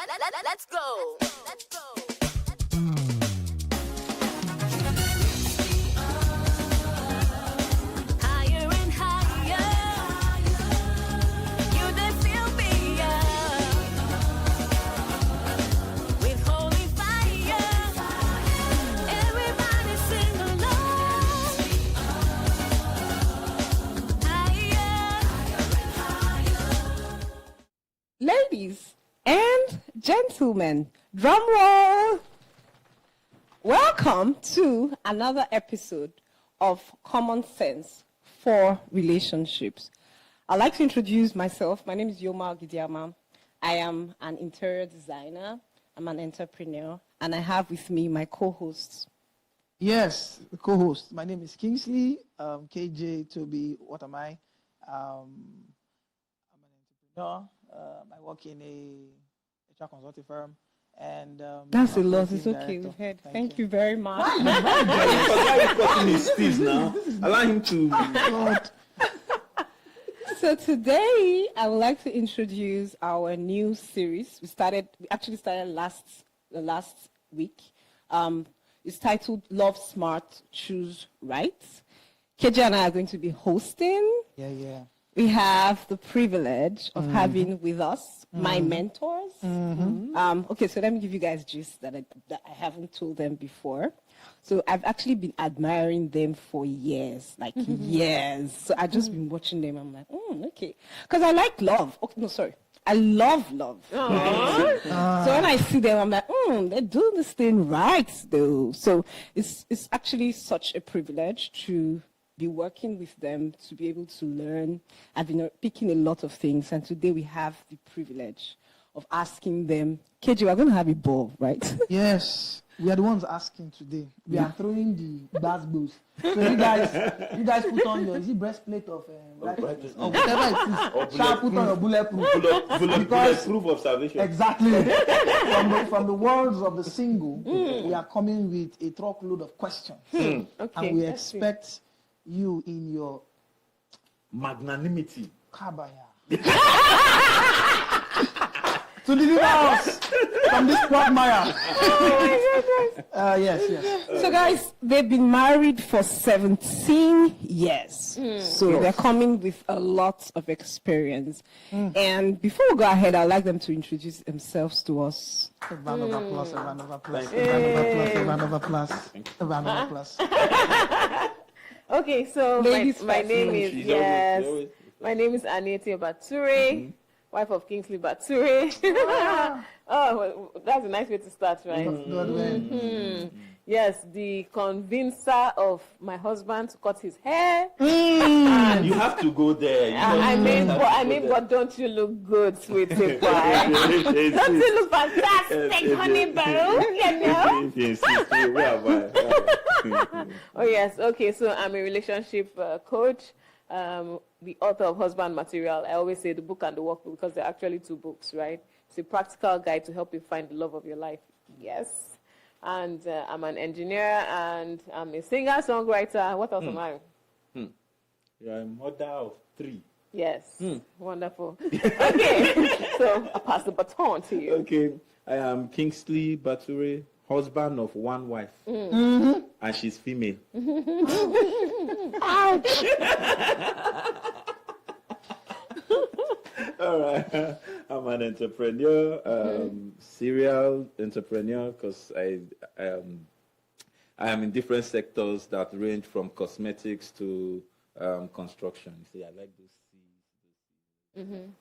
Let's go. Let's go. Higher and higher. You then feel me with holy fire. Everybody sing along. Higher. Ladies and gentlemen, drum roll! Welcome to another episode of Common Sense for Relationships. I'd like to introduce myself. My name is Yoma Gidiama. I am an interior designer. I'm an entrepreneur. And I have with me my co-hosts. Yes, the co-host. My name is Kingsley, KJ Toby. What am I? I'm an entrepreneur. I work in a HR consulting firm, and That's a lot. operating It's okay. director. We've heard. Thank you very much. Why are you cutting his teeth now? Allow him to. God. So today, I would like to introduce our new series. We actually started last week. It's titled Love Smart, Choose Right. KJ and I are going to be hosting. Yeah. We have the privilege of having with us my mentors. Okay, so let me give you guys gist that I haven't told them before. So I've actually been admiring them for years, years. So I've just been watching them. I'm like, okay. Because I like love. Okay, no, sorry. I love love. So when I see them, I'm like, they're doing this thing right, though. So it's actually such a privilege to be working with them, to be able to learn. I've been picking a lot of things, and today we have the privilege of asking them. KJ, we're going to have a ball, right? Yes, we are the ones asking today. We are throwing the basketballs. So you guys put on your breastplate of whatever it is. Shall put on your bulletproof. Bulletproof observation. Exactly. from the words of the single, we are coming with a truckload of questions, Okay, and we let's see. expect you in your Magnanimity. kabaya to deliver us from this quagmire. Yes. So, guys, they've been married for 17 years. So they're coming with a lot of experience. And before we go ahead, I'd like them to introduce themselves to us. A round of applause, a round of applause, Thank a round of applause, a round of applause. Okay, so Ladies my first. name is She's always- my name is Anete Bature, wife of Kingsley Bature. Oh, well, that's a nice way to start, right? God willing. Yes, the convincer of my husband to cut his hair. You have to go there. I mean, but don't you look good, sweetie pie? Don't you look fantastic, honey boo? You know? Yes, where am I? Oh yes, okay. So I'm a relationship coach, the author of Husband Material. I always say the book and the workbook because they're actually two books, right? It's a practical guide to help you find the love of your life. Yes. And I'm an engineer and I'm a singer-songwriter. What else am I? You're a mother of 3. Yes. Wonderful. Okay. So I'll pass the baton to you. Okay, I am Kingsley Bature, husband of 1 wife, and she's female. All right, I'm an entrepreneur, serial entrepreneur, because I am in different sectors that range from cosmetics to construction. You see, I like those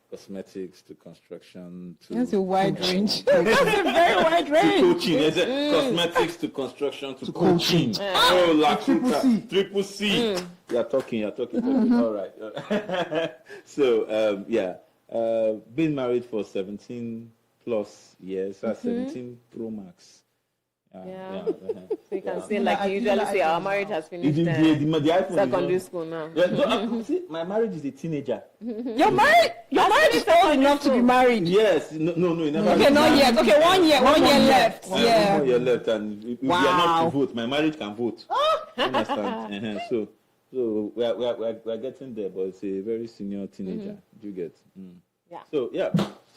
cosmetics to construction to That's a wide range. That's a very wide to range. coaching. Is it? Cosmetics to construction to coaching. Oh, like triple C. You're talking. All right. So, been married for 17 plus years. That's 17 Pro Max. Yeah. So you can say, like you usually say, our marriage has finished The iPhone secondary is school now. see, my marriage is a teenager. You're married? You're married is old enough to be married. Yes. No, it never. Okay, not yet. Okay, 1 year. 1 year left. Yeah. 1 year left, and if we are not to vote, my marriage can vote. Understand? So we are getting there, but it's a very senior teenager. Do you get? Yeah. So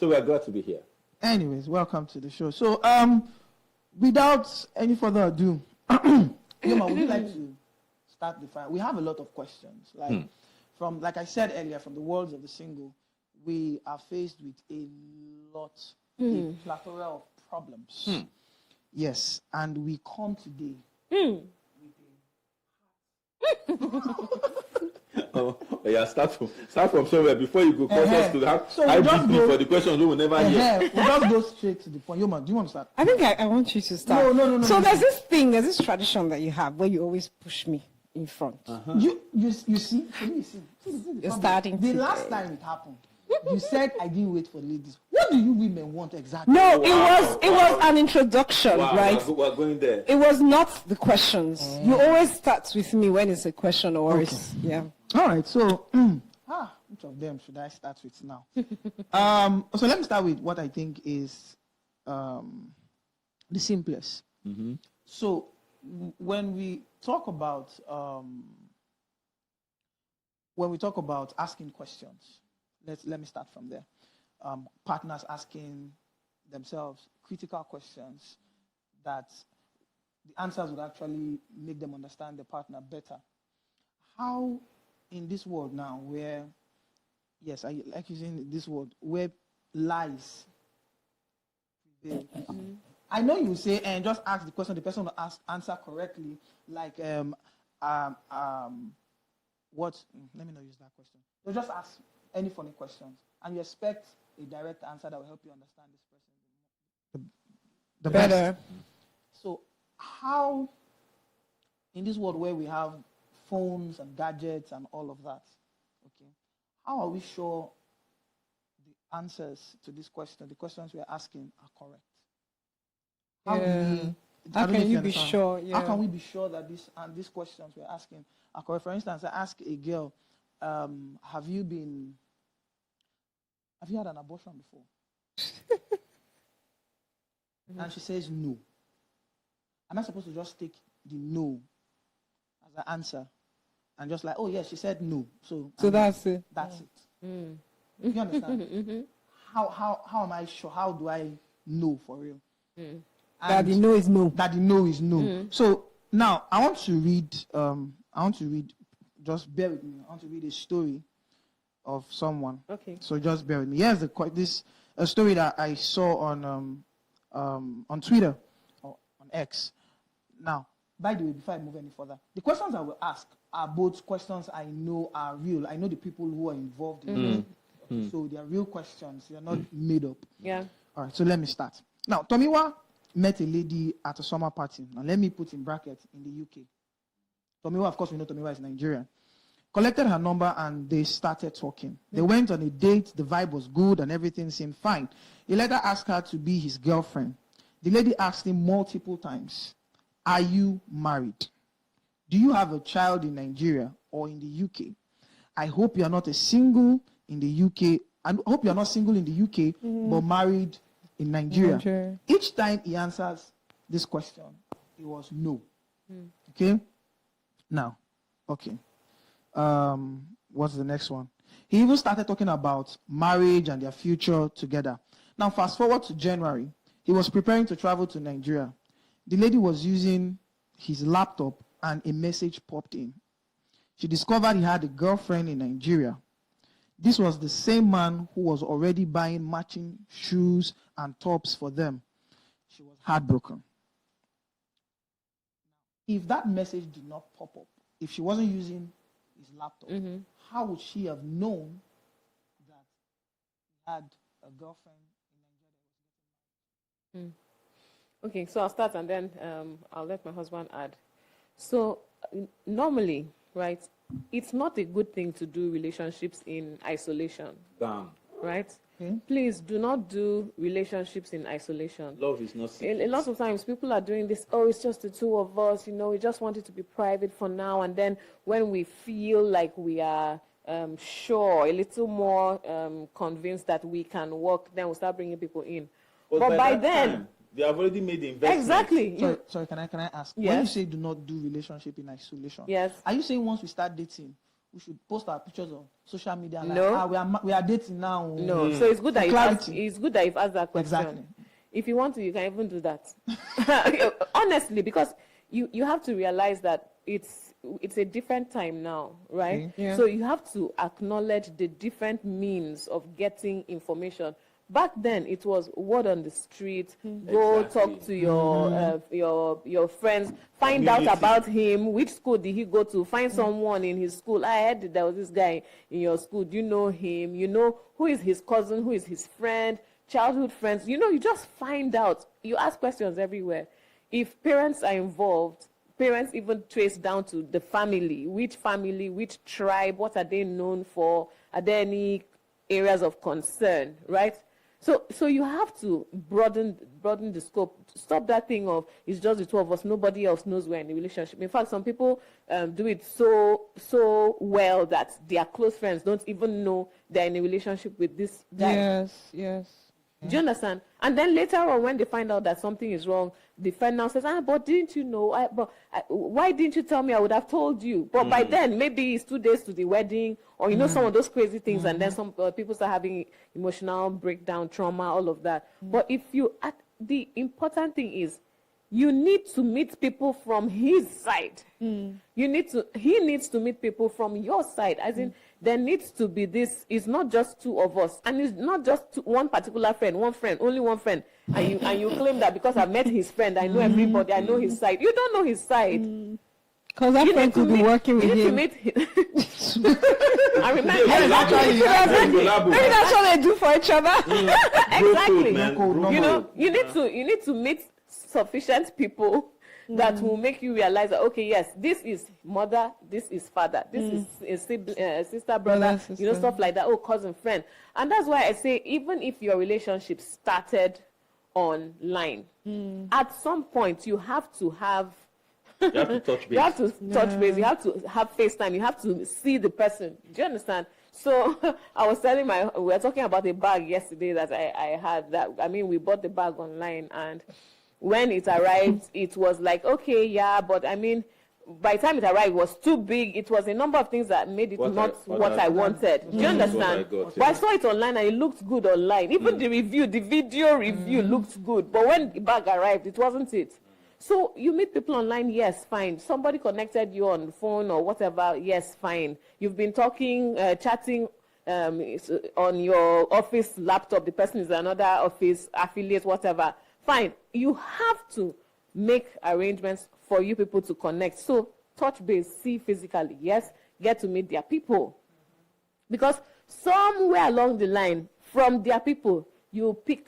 we are glad to be here. Anyways, welcome to the show. So, without any further ado, Yoma, would you like to start the fire? We have a lot of questions. Like I said earlier, from the worlds of the single, we are faced with a plethora of problems. Yes, and we come today Oh, yeah, start from somewhere before you go cause us to have So high we just BP go- for the questions we will never hear. we just go straight to the point. Yoma, do you want to start? I think I want you to start. No. So there's this tradition that you have where you always push me in front. You see? You're starting The today. last time it happened, you said I didn't wait for ladies. What do you women want exactly? No, it was an introduction, Wow, right? we're going there. It was not the questions. You always start with me when it's a question or it's yeah. All right, so which of them should I start with now? So let me start with what I think is the simplest. So when we talk about asking questions, let me start from there. Partners asking themselves critical questions that the answers would actually make them understand the partner better. How in this world now where, yes, I like using this word, where lies prevail. I know you say, and just ask the question, the person will answer correctly, like, let me not use that question. You just ask any funny questions, and you expect a direct answer that will help you understand this person the Better. best. So how, in this world where we have phones and gadgets and all of that, okay, how are we sure the answers to this question, the questions we are asking, are correct? How can you be sure? Yeah. How can we be sure that these questions we're asking are correct? For instance, I ask a girl, have you had an abortion before? And she says no. Am I supposed to just take the no as an answer and just like, oh yes, she said no, so that's it. that's it. You understand? How am I sure? How do I know for real? That the no is no. That the no is no. So now I want to read. Just bear with me. I want to read a story of someone. Okay. So just bear with me. Here's a story that I saw on Twitter or on X. Now, by the way, before I move any further, the questions I will ask are both questions I know are real. I know the people who are involved in it. Okay, so they are real questions. They are not made up. Yeah. All right, so let me start. Now, Tomiwa met a lady at a summer party. Now, let me put in brackets in the UK. Tomiwa, of course, we know Tomiwa is Nigerian. Collected her number and they started talking. They went on a date. The vibe was good and everything seemed fine. He later asked her to be his girlfriend. The lady asked him multiple times, are you married? Do you have a child in Nigeria or in the UK? I hope you are not single in the UK. I hope you are not single in the UK, but married in Nigeria. Each time he answers this question, it was no. Okay? Now, okay. What's the next one? He even started talking about marriage and their future together. Now, fast forward to January. He was preparing to travel to Nigeria. The lady was using his laptop and a message popped in. She discovered he had a girlfriend in Nigeria. This was the same man who was already buying matching shoes and tops for them. She was heartbroken. If that message did not pop up, if she wasn't using his laptop, how would she have known that he had a girlfriend in Nigeria? Okay, so I'll start and then I'll let my husband add. So normally, right, it's not a good thing to do relationships in isolation, Damn. right? Please do not do relationships in isolation. Love is not secret. A lot of times people are doing this, oh, it's just the two of us, we just want it to be private for now. And then when we feel like we are sure, a little more convinced that we can work, then we'll start bringing people in. But by that then, time, they have already made the investment. exactly. Sorry, can I ask? Yes. When you say do not do relationship in isolation, Yes. are you saying once we start dating, we should post our pictures on social media. Like, No. we are dating now. No, so it's good that clarity. it's good that you've asked that question. Exactly. If you want to, you can even do that. Honestly, because you have to realize that it's a different time now, right? Yeah. So you have to acknowledge the different means of getting information. Back then, it was word on the street. Go Exactly. talk to your friends. Find out Community. about him. Which school did he go to? Find someone in his school. I heard that there was this guy in your school. Do you know him? You know who is his cousin? Who is his friend? Childhood friends. You know, you just find out. You ask questions everywhere. If parents are involved, parents even trace down to the family, which tribe, what are they known for? Are there any areas of concern, right? So you have to broaden the scope. Stop that thing of it's just the two of us. Nobody else knows we're in a relationship. In fact, some people do it so well that their close friends don't even know they're in a relationship with this guy. Yes. Do you understand? And then later on, when they find out that something is wrong, the friend now says, but didn't you know? Why didn't you tell me? I would have told you. But by then, maybe it's 2 days to the wedding, or some of those crazy things, and then some people start having emotional breakdown, trauma, all of that. But the important thing is, you need to meet people from his side. He needs to meet people from your side. As in, there needs to be this. It's not just two of us, and it's not just one particular friend, only one friend. And you claim that because I met his friend, I know everybody, I know his side. You don't know his side. Because that friend could be working with You him. need to meet him. I remember. Maybe that's what they do for each other. Exactly. Man. You need to meet sufficient people that will make you realize that, okay, yes, this is mother, this is father, this is sister, brother, Sister. stuff like that, cousin, friend. And that's why I say, even if your relationship started online, at some point you have to have You have to touch base. you have to touch base. You have to have FaceTime. You have to see the person. Do you understand? So I was telling we were talking about a bag yesterday that I had. We bought the bag online, and when it arrived, it was like, okay, yeah, but by the time it arrived, it was too big. It was a number of things that made it what I wanted. Do you understand? But I saw it online, and it looked good online. Even the video review looked good. But when the bag arrived, it wasn't it. So you meet people online, yes, fine. Somebody connected you on the phone or whatever, yes, fine. You've been talking, chatting on your office laptop. The person is another office affiliate, whatever. Fine. You have to make arrangements for you people to connect. So touch base, see physically, yes, get to meet their people. Because somewhere along the line, from their people, you pick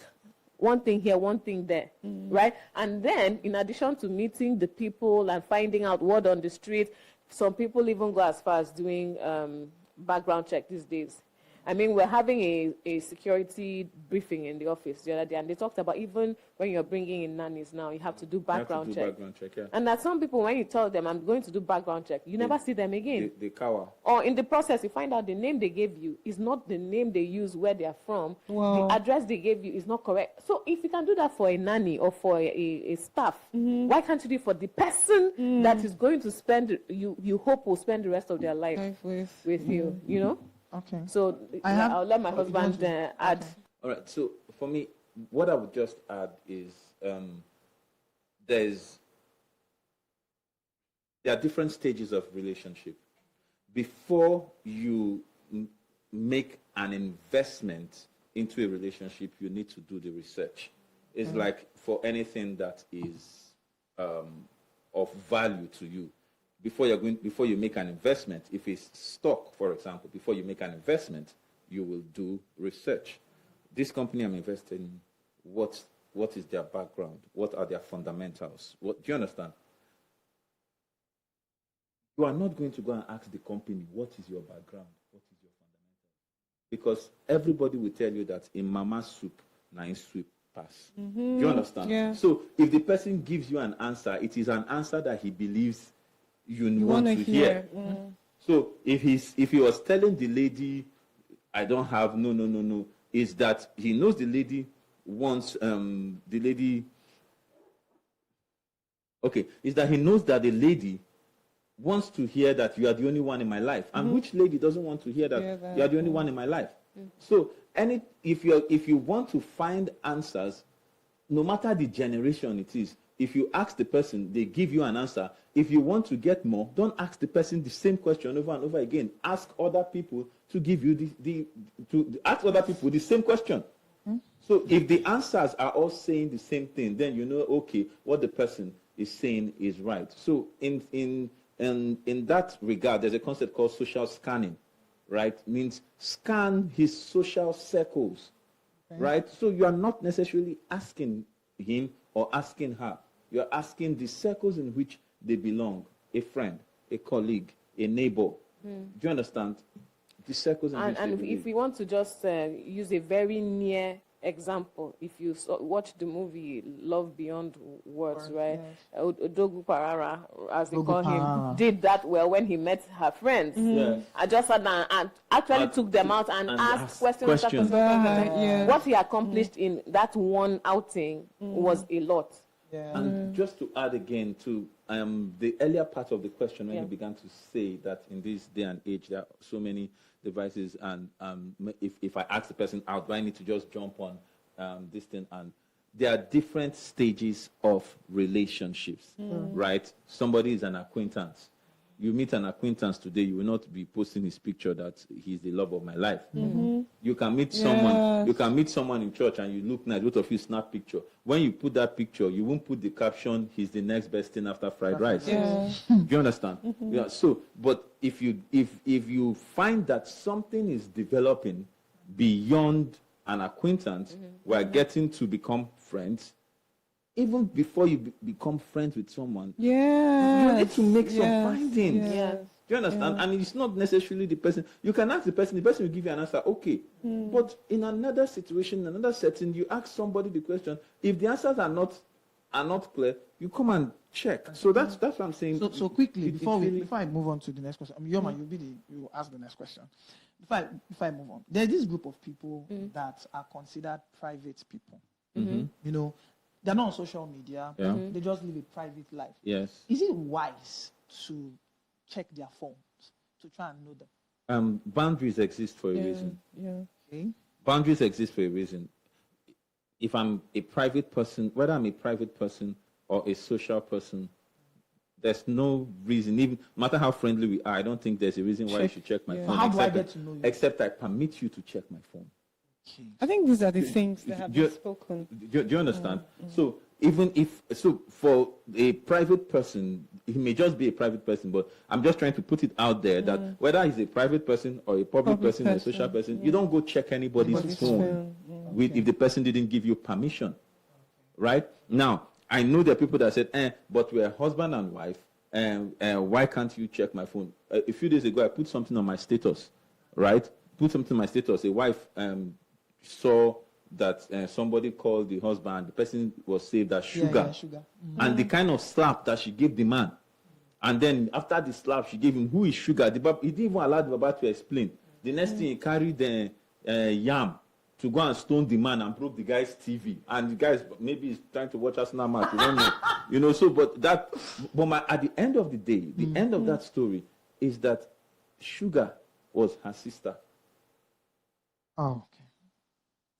one thing here, one thing there, right? And then, in addition to meeting the people and finding out word on the street, some people even go as far as doing background check these days. We're having a security briefing in the office the other day, and they talked about even when you're bringing in nannies now, you have to do background check. Yeah. And that some people, when you tell them, I'm going to do background check, you never see them again. They cower. Or in the process, you find out the name they gave you is not the name they use where they are from. Wow. The address they gave you is not correct. So if you can do that for a nanny or for a staff, why can't you do it for the person that is going to spend, you hope will spend the rest of their life with you, Okay. So I'll let my husband add. All right. So for me, what I would just add is there are different stages of relationship. Before you make an investment into a relationship, you need to do the research. It's like for anything that is of value to you. Before you make an investment, if it's stock, for example, before you make an investment, you will do research. This company I'm investing in, what is their background? What are their fundamentals? Do you understand? You are not going to go and ask the company, what is your background? What is your fundamental? Because everybody will tell you that in mama's soup, na in soup pass. Do you understand? Yeah. So if the person gives you an answer, it is an answer that he believes you want to hear. So if he was telling the lady, I don't have, no, is that he knows the lady wants, is that he knows that the lady wants to hear that you are the only one in my life, and which lady doesn't want to hear that, you are the only one in my life? So if you want to find answers, no matter the generation it is, if you ask the person, they give you an answer. If you want to get more, don't ask the person the same question over and over again. Ask other people to give you ask other people the same question. So if the answers are all saying the same thing, then you know, okay, what the person is saying is right. So in that regard, there's a concept called social scanning, right? Means scan his social circles, right? So you are not necessarily asking him or asking her. You're asking the circles in which they belong: a friend, a colleague, a neighbor. Do you understand? The circles in which they And belong. if we want to just use a very near example, if you watch the movie Love Beyond Words, right? Odogu Parara, as they call him, did that well when he met her friends. Yeah. I just sat down and actually took them out and asked question after questions. question. What he accomplished in that one outing was a lot. And just to add again to the earlier part of the question, when you began to say that in this day and age there are so many devices, and if I ask the person out, do I need to just jump on this thing? And there are different stages of relationships, right? Somebody is an acquaintance. You meet an acquaintance today, you will not be posting his picture that he's the love of my life. You can meet someone, you can meet someone in church and you look nice, both of you snap picture. When you put that picture, you won't put the caption, he's the next best thing after fried rice. Do you understand? Yeah. So, but if you find that something is developing beyond an acquaintance, we're getting to become friends. Even before you become friends with someone, you need to make some findings. Do you understand? And it's not necessarily the person. You can ask the person will give you an answer, okay. But in another situation, another setting, you ask somebody the question. If the answers are not clear, you come and check. So that's what I'm saying. So quickly, before I move on to the next question, Yoma, you ask the next question. Before I move on, there's this group of people that are considered private people. You know, they're not on social media. They just live a private life. Yes. Is it wise to check their phones to try and know them? Boundaries exist for a reason. Okay. Boundaries exist for a reason. If I'm a private person, whether I'm a private person or a social person, there's no reason, even no matter how friendly we are, I don't think there's a reason why you should check my phone. How do I get to know you? Except I permit you to check my phone. I think these are the things that have been spoken. Do you understand? So for a private person, he may just be a private person, but I'm just trying to put it out there that whether he's a private person or a public person or a social person, you don't go check anybody's phone if the person didn't give you permission. Right? Now, I know there are people that said, but we're husband and wife, why can't you check my phone? A few days ago, I put something on my status, right? Put something on my status. A wife saw that somebody called the husband, the person was saved as sugar. And the kind of slap that she gave the man. And then after the slap, she gave him, who is sugar? He didn't even allow the Baba to explain. The next thing, he carried the yam to go and stone the man and broke the guy's TV. And the guy maybe he's trying to watch us now, match. You don't know. You know, so, at the end of the day, the end of that story is that sugar was her sister. Oh, okay.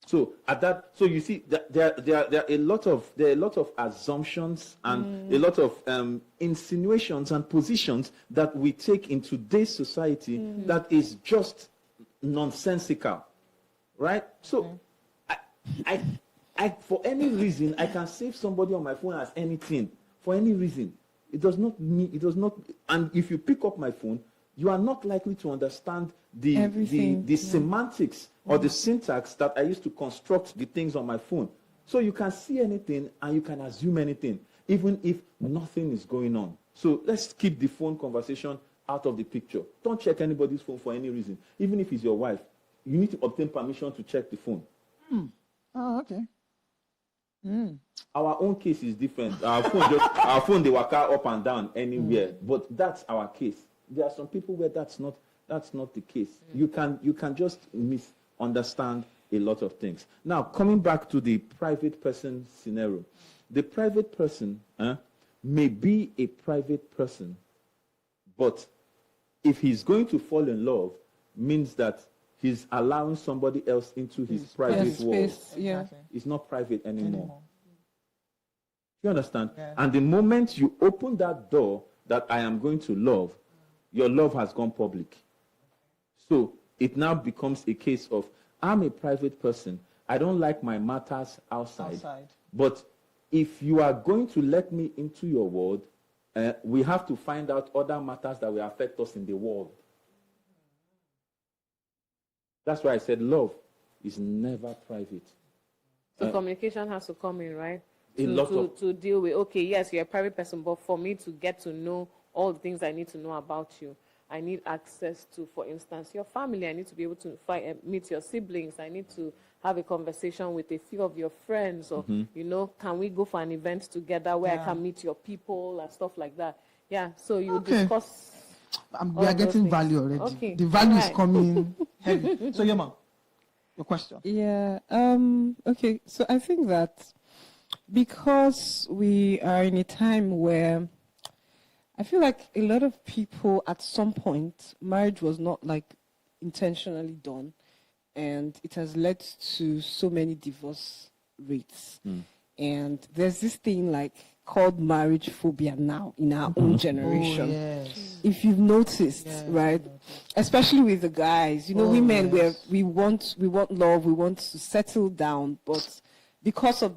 So you see that there are a lot of assumptions and a lot of insinuations and positions that we take in today's society that is just nonsensical, right? So I for any reason I can save somebody on my phone as anything for any reason. It does not mean it does not. And if you pick up my phone, you are not likely to understand the semantics or the syntax that I used to construct the things on my phone. So you can see anything and you can assume anything, even if nothing is going on. So let's keep the phone conversation out of the picture. Don't check anybody's phone for any reason. Even if it's your wife, you need to obtain permission to check the phone. Oh, okay. Our own case is different. Our phone they walk up and down anywhere, but that's our case. There are some people where that's not the case. You can just misunderstand a lot of things. Now, coming back to the private person scenario, the private person may be a private person But if he's going to fall in love, means that he's allowing somebody else into his private world. Space, yeah. Exactly. It's not private anymore. You understand? Yeah. And the moment you open that door that I am going to love, your love has gone public. So it now becomes a case of, I'm a private person. I don't like my matters outside. But if you are going to let me into your world, we have to find out other matters that will affect us in the world. That's why I said love is never private. So communication has to come in, right? To deal with, okay, yes, you're a private person, but for me to get to know all the things I need to know about you, I need access to, for instance, your family. I need to be able to meet your siblings. I need to have a conversation with a few of your friends, or, you know, can we go for an event together where I can meet your people and stuff like that? Yeah, so you discuss. We are getting value already. Okay. The value is coming heavy. So, Yema, your question. Yeah. Okay. So I think that because we are in a time where I feel like a lot of people at some point, marriage was not like intentionally done, and it has led to so many divorce rates. And there's this thing like called marriage phobia now in our own generation. Oh, yes. If you've noticed, right? Especially with the guys, you know, women where we want love, we want to settle down, but because of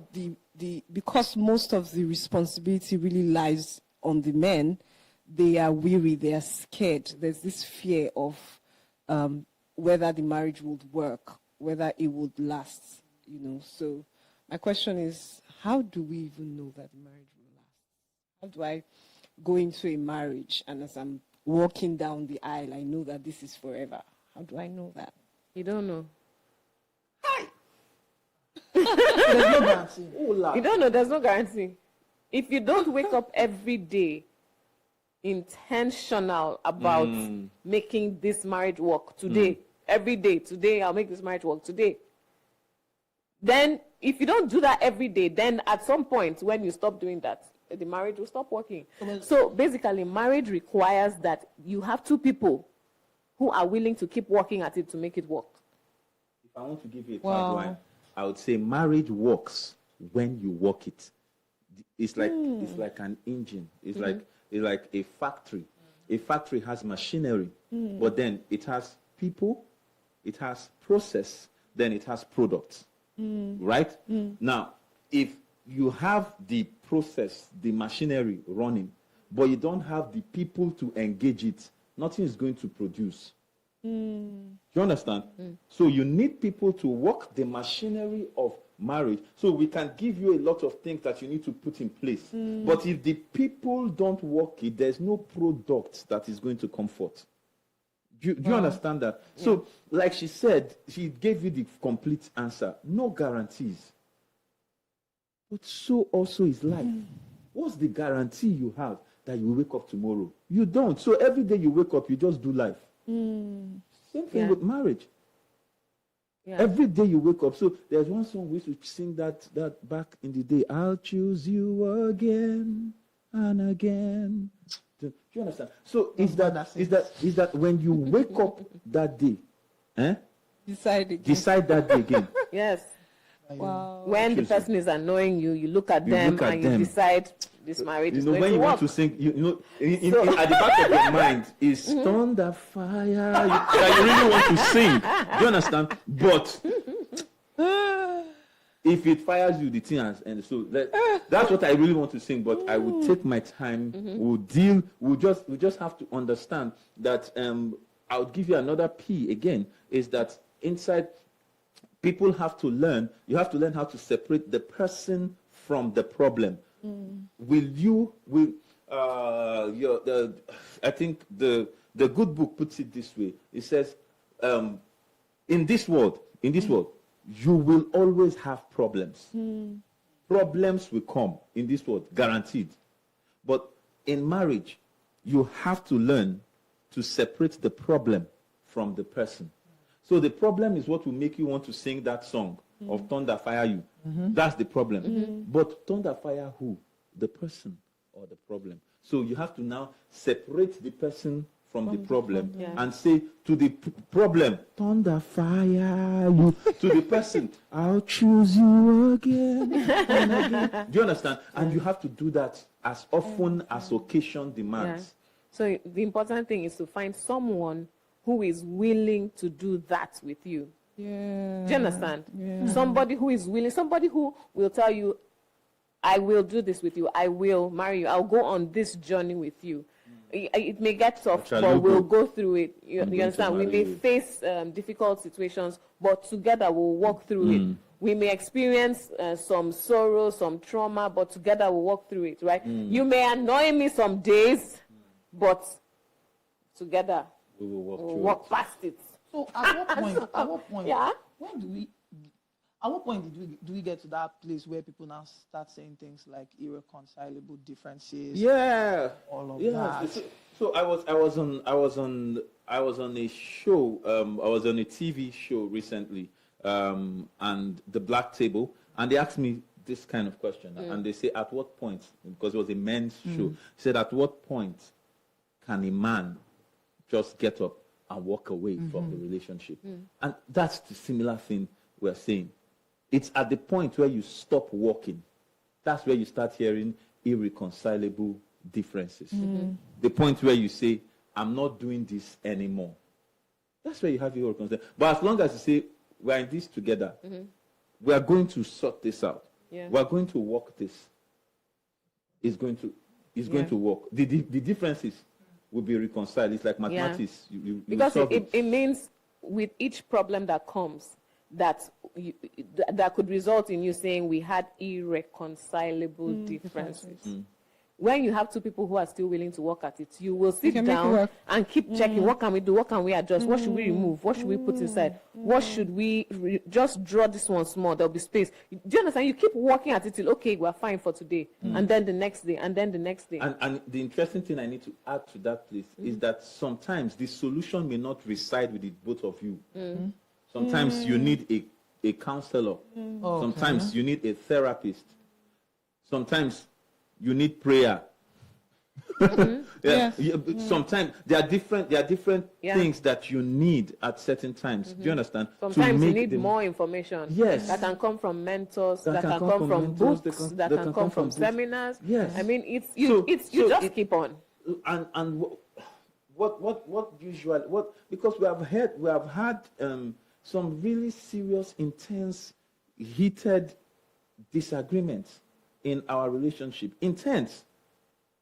because most of the responsibility really lies on the men, they are weary, they are scared. There's this fear of whether the marriage would work, whether it would last, you know. So my question is, how do we even know that the marriage will last? How do I go into a marriage and as I'm walking down the aisle, I know that this is forever? How do I know that? You don't know. There's no guarantee. You don't know. There's no guarantee. If you don't wake up every day intentional about making this marriage work today, every day, today I'll make this marriage work today. Then if you don't do that every day, then at some point when you stop doing that, the marriage will stop working. So basically, marriage requires that you have two people who are willing to keep working at it to make it work. If I want to give you a tagline, I would say marriage works when you work it. It's like an engine. It's like a factory. A factory has machinery, but then it has people, it has process, then it has products. Right? Now, if you have the process, the machinery running, but you don't have the people to engage it, nothing is going to produce. Do you understand? So you need people to work the machinery of marriage. So we can give you a lot of things that you need to put in place. But if the people don't work it, there's no product that is going to comfort. Do you understand that? Yeah. So, like she said, she gave you the complete answer. No guarantees. But so also is life. What's the guarantee you have that you will wake up tomorrow? You don't. So every day you wake up, you just do life. Same thing with marriage. Every day you wake up. So there's one song we used to sing that back in the day. I'll choose you again and again. Do you understand? So is that when you wake up that day, decide that day again. Yes. Wow. When the person is annoying you, you look at them and you decide this marriage is going to work. When you want to sing, at the back of your mind is thunder, fire. That you really want to sing. Do you understand? But if it fires you, the thing and so that's what I really want to sing. But I will take my time. We'll just have to understand that. I'll give you another P again. Is that inside? People have to learn. You have to learn how to separate the person from the problem. I think the good book puts it this way. It says, in this world, you will always have problems. Problems will come in this world, guaranteed. But in marriage, you have to learn to separate the problem from the person. So the problem is what will make you want to sing that song of Thunder Fire You. That's the problem. But Thunder Fire who? The person or the problem? So you have to now separate the person from the problem Yeah. and say to the problem, thunder fire you. To the person, I'll choose you again and again. Do you understand? And you have to do that as often as occasion demands. So the important thing is to find someone who is willing to do that with you. Yeah. Do you understand? Somebody who is willing, somebody who will tell you, I will do this with you. I will marry you. I'll go on this journey with you. It may get tough, Actually, but we'll good. go through it. You I'm going to understand? We marry may you. face difficult situations, but together we'll walk through it. We may experience some sorrow, some trauma, but together we'll walk through it, right? You may annoy me some days, but together We will walk we'll through walk it. past it. So at what point, Yeah. when do we, at what point do we get to that place where people now start saying things like irreconcilable differences? Yeah. All of Yeah. that. So I was on a show. I was on a TV show recently, and the Black Table, and they asked me this kind of question, and they say, at what point, because it was a men's show, said, at what point can a man just get up and walk away from the relationship? And that's the similar thing we're saying. It's at the point where you stop walking. That's where you start hearing irreconcilable differences. The point where you say, I'm not doing this anymore. That's where you have irreconcilable. But as long as you say, we're in this together, we are going to sort this out. Yeah. We're going to work this. It's going to work. The differences will be reconciled. It's like mathematics. You Because solve it means with each problem that comes, that could result in you saying we had irreconcilable differences. When you have two people who are still willing to work at it, you will sit can make it down work. and keep checking, what can we do, what can we adjust, what should we remove, what should we put inside, what should we just draw this one small, there'll be space. Do you understand? You keep working at it till, okay, we're fine for today, and then the next day, and then the next day. And the interesting thing I need to add to that, please, is that sometimes the solution may not reside with the both of you. Sometimes you need a counselor. Sometimes you need a therapist. Sometimes you need prayer. Yes. Sometimes there are different Yeah. things that you need at certain times. Do you understand? To Sometimes you make need them- more information. Yes. That can come from mentors, That that can can come come from from mentors, books, that that can come from books. seminars. Yes. I mean, you So just it- keep on. And what usually because we have had some really serious, intense, heated disagreements in our relationship. Intense,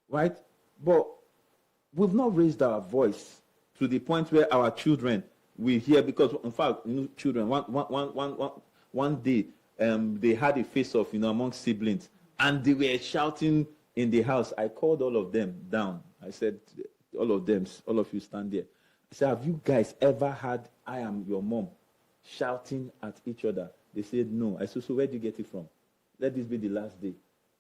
right? But we've not raised our voice to the point where our children will hear, because in fact, children, one day they had a face-off, among siblings, and they were shouting in the house. I called all of them down. I said, all of you stand there. I said, have you guys ever had I am your mom shouting at each other? They said, no. I said, so where do you get it from? Let this be the last day.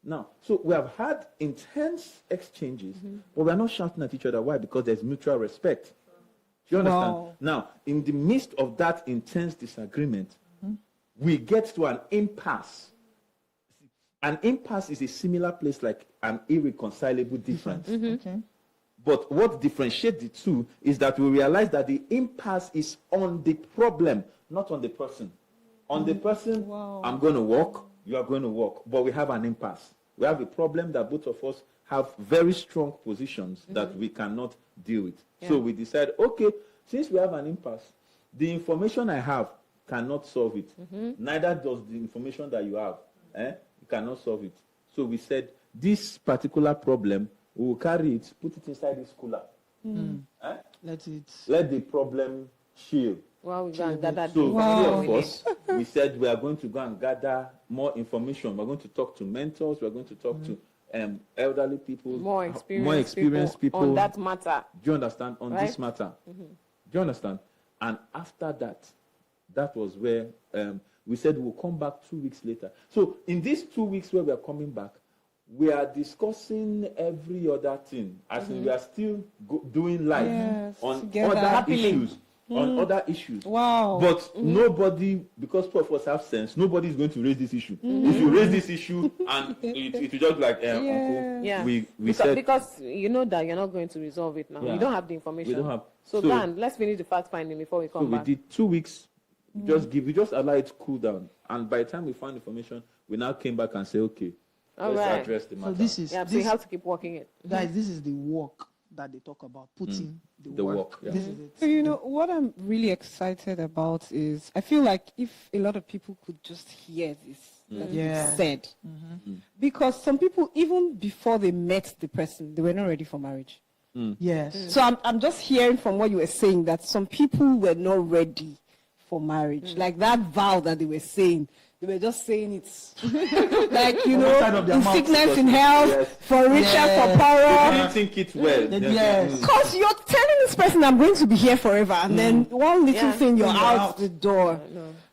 Now, so we have had intense exchanges, but we're not shouting at each other. Why? Because there's mutual respect. Do you understand? Wow. Now, in the midst of that intense disagreement, we get to an impasse. An impasse is a similar place like an irreconcilable difference. Okay. But what differentiates the two is that we realize that the impasse is on the problem, not on the person. On the person, Wow. I'm going to walk, you are going to walk, but we have an impasse. We have a problem that both of us have very strong positions that we cannot deal with. So we decide, okay, since we have an impasse, the information I have cannot solve it. Neither does the information that you have. You cannot solve it. So we said, this particular problem, we will carry it, put it inside this cooler. Let the problem chill. Well, we go and gather So the Wow. three of us, we said we are going to go and gather more information. We're going to talk to mentors. We're going to talk to elderly people, more experienced people on that matter. Do you understand? On this Right? matter. Do you understand? And after that, that was where we said we'll come back 2 weeks later. So in these 2 weeks where we are coming back, we are discussing every other thing. As in we are still doing life Yes, on together. other Happening. issues. on other issues. Wow. But nobody, because two of us have sense, nobody is going to raise this issue. If you raise this issue and it will just like, uncle, Yeah. we because, said, because you know that you're not going to resolve it now. Yeah. You don't have the information. we don't have. So, Dan, let's finish the fact finding before we So come we back. did 2 weeks. We just allow it to cool down. And by the time we found information, we now came back and say, okay, All let's right. address the matter. So this is Yeah, so you this, have to keep working it. guys. This is the work that they talk about. Putting The work, yeah. This is it. So, you know, what I'm really excited about is I feel like if a lot of people could just hear this that you Yeah. said, because some people, even before they met the person, they were not ready for marriage. Yes. So I'm just hearing from what you were saying that some people were not ready for marriage. Like that vow that they were saying, they were just saying it. Like, you Outside know, of their in mouth. sickness, in health, Yes. for richer, Yeah. for poorer. You think it well. Yes. Because you're telling this person I'm going to be here forever, and then one little Yeah. thing, you're You're out out. the door.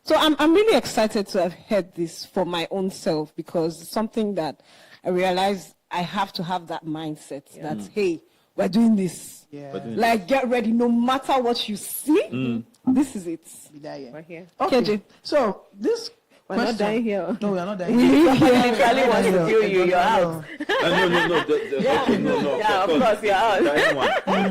So I'm really excited to have heard this for my own self, because it's something that I realize I have to have that mindset that, hey, we're doing this. Yeah. But then- Like, get ready. No matter what you see, this is it. Be there, yeah. We're here. Okay. KJ. So this We're not question. dying here. No, we are not dying. We live here. Literally wants to kill you. You're out. No. Okay, no. Yeah, of course, you're out. The other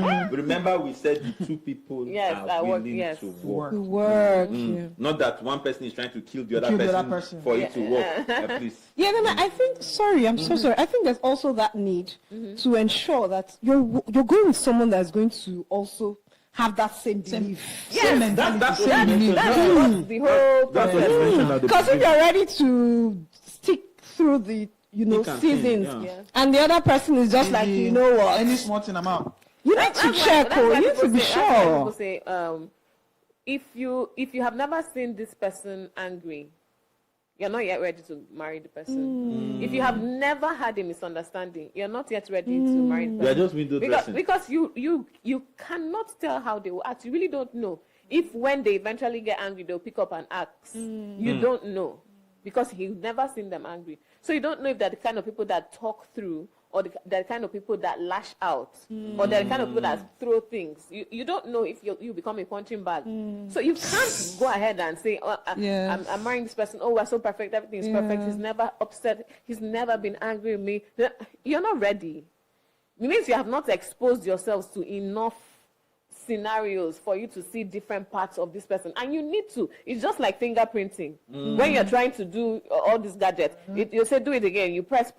one. Remember, we said the two people Yes, I are work- willing yes. to work. To work. Yeah. Not that one person is trying to kill the other, Kill the person, other person. for it to work. Please. Yeah, no, I think, sorry, I'm so sorry. I think there's also that need to ensure that you're going with someone that's going to also have that same belief. Same mentality, that's same what- belief. That's Yeah. the whole That's what process. you mentioned at the Because if beginning. you're ready to stick through the, Thick and thin, seasons, yeah. Yeah. and the other person is just like, you know what, Any small thing I'm out. you need to That's why- check, that's why you need people to be say- that's why people sure. say, if you have never seen this person angry, you're not yet ready to marry the person. If you have never had a misunderstanding, you're not yet ready to marry the We are person. just window dressing. Because you cannot tell how they will act. You really don't know. If when they eventually get angry, they'll pick up and ask. You don't know. Because you've never seen them angry. So you don't know if they're the kind of people that talk through, or they're the kind of people that lash out, or they're the kind of people that throw things. You don't know if you become a punching bag. So you can't go ahead and say, oh, Yes. I'm marrying this person. Oh, we're so perfect. Everything is perfect. He's never upset. He's never been angry with me. You're not ready. It means you have not exposed yourselves to enough scenarios for you to see different parts of this person, and you need to. It's just like fingerprinting. When you're trying to do all these gadgets, you say do it again, you press.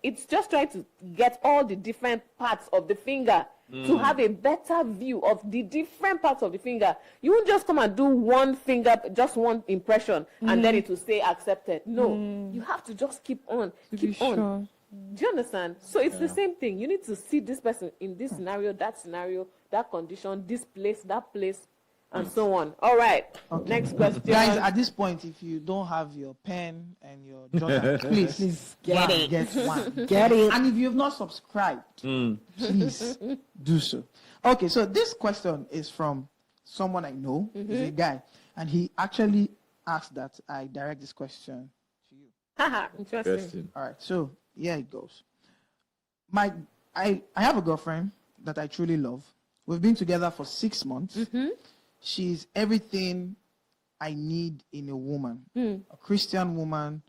It's just trying to get all the different parts of the finger to have a better view of the different parts of the finger. You won't just come and do one finger, just one impression, and then it will say accepted. No, you have to just keep on. Be sure. Do you understand? So it's the same thing. You need to see this person in this scenario, that condition, this place, that place, and so on. All right. Next question. Guys, at this point, if you don't have your pen and your jotter, please get go it. and get one. Get it. And if you have not subscribed, please do so. Okay, so this question is from someone I know. He's a guy. And he actually asked that I direct this question to you. Haha, interesting. Interesting. All right, so here it goes. I have a girlfriend that I truly love. We've been together for 6 months. She's everything I need in a woman. A Christian woman.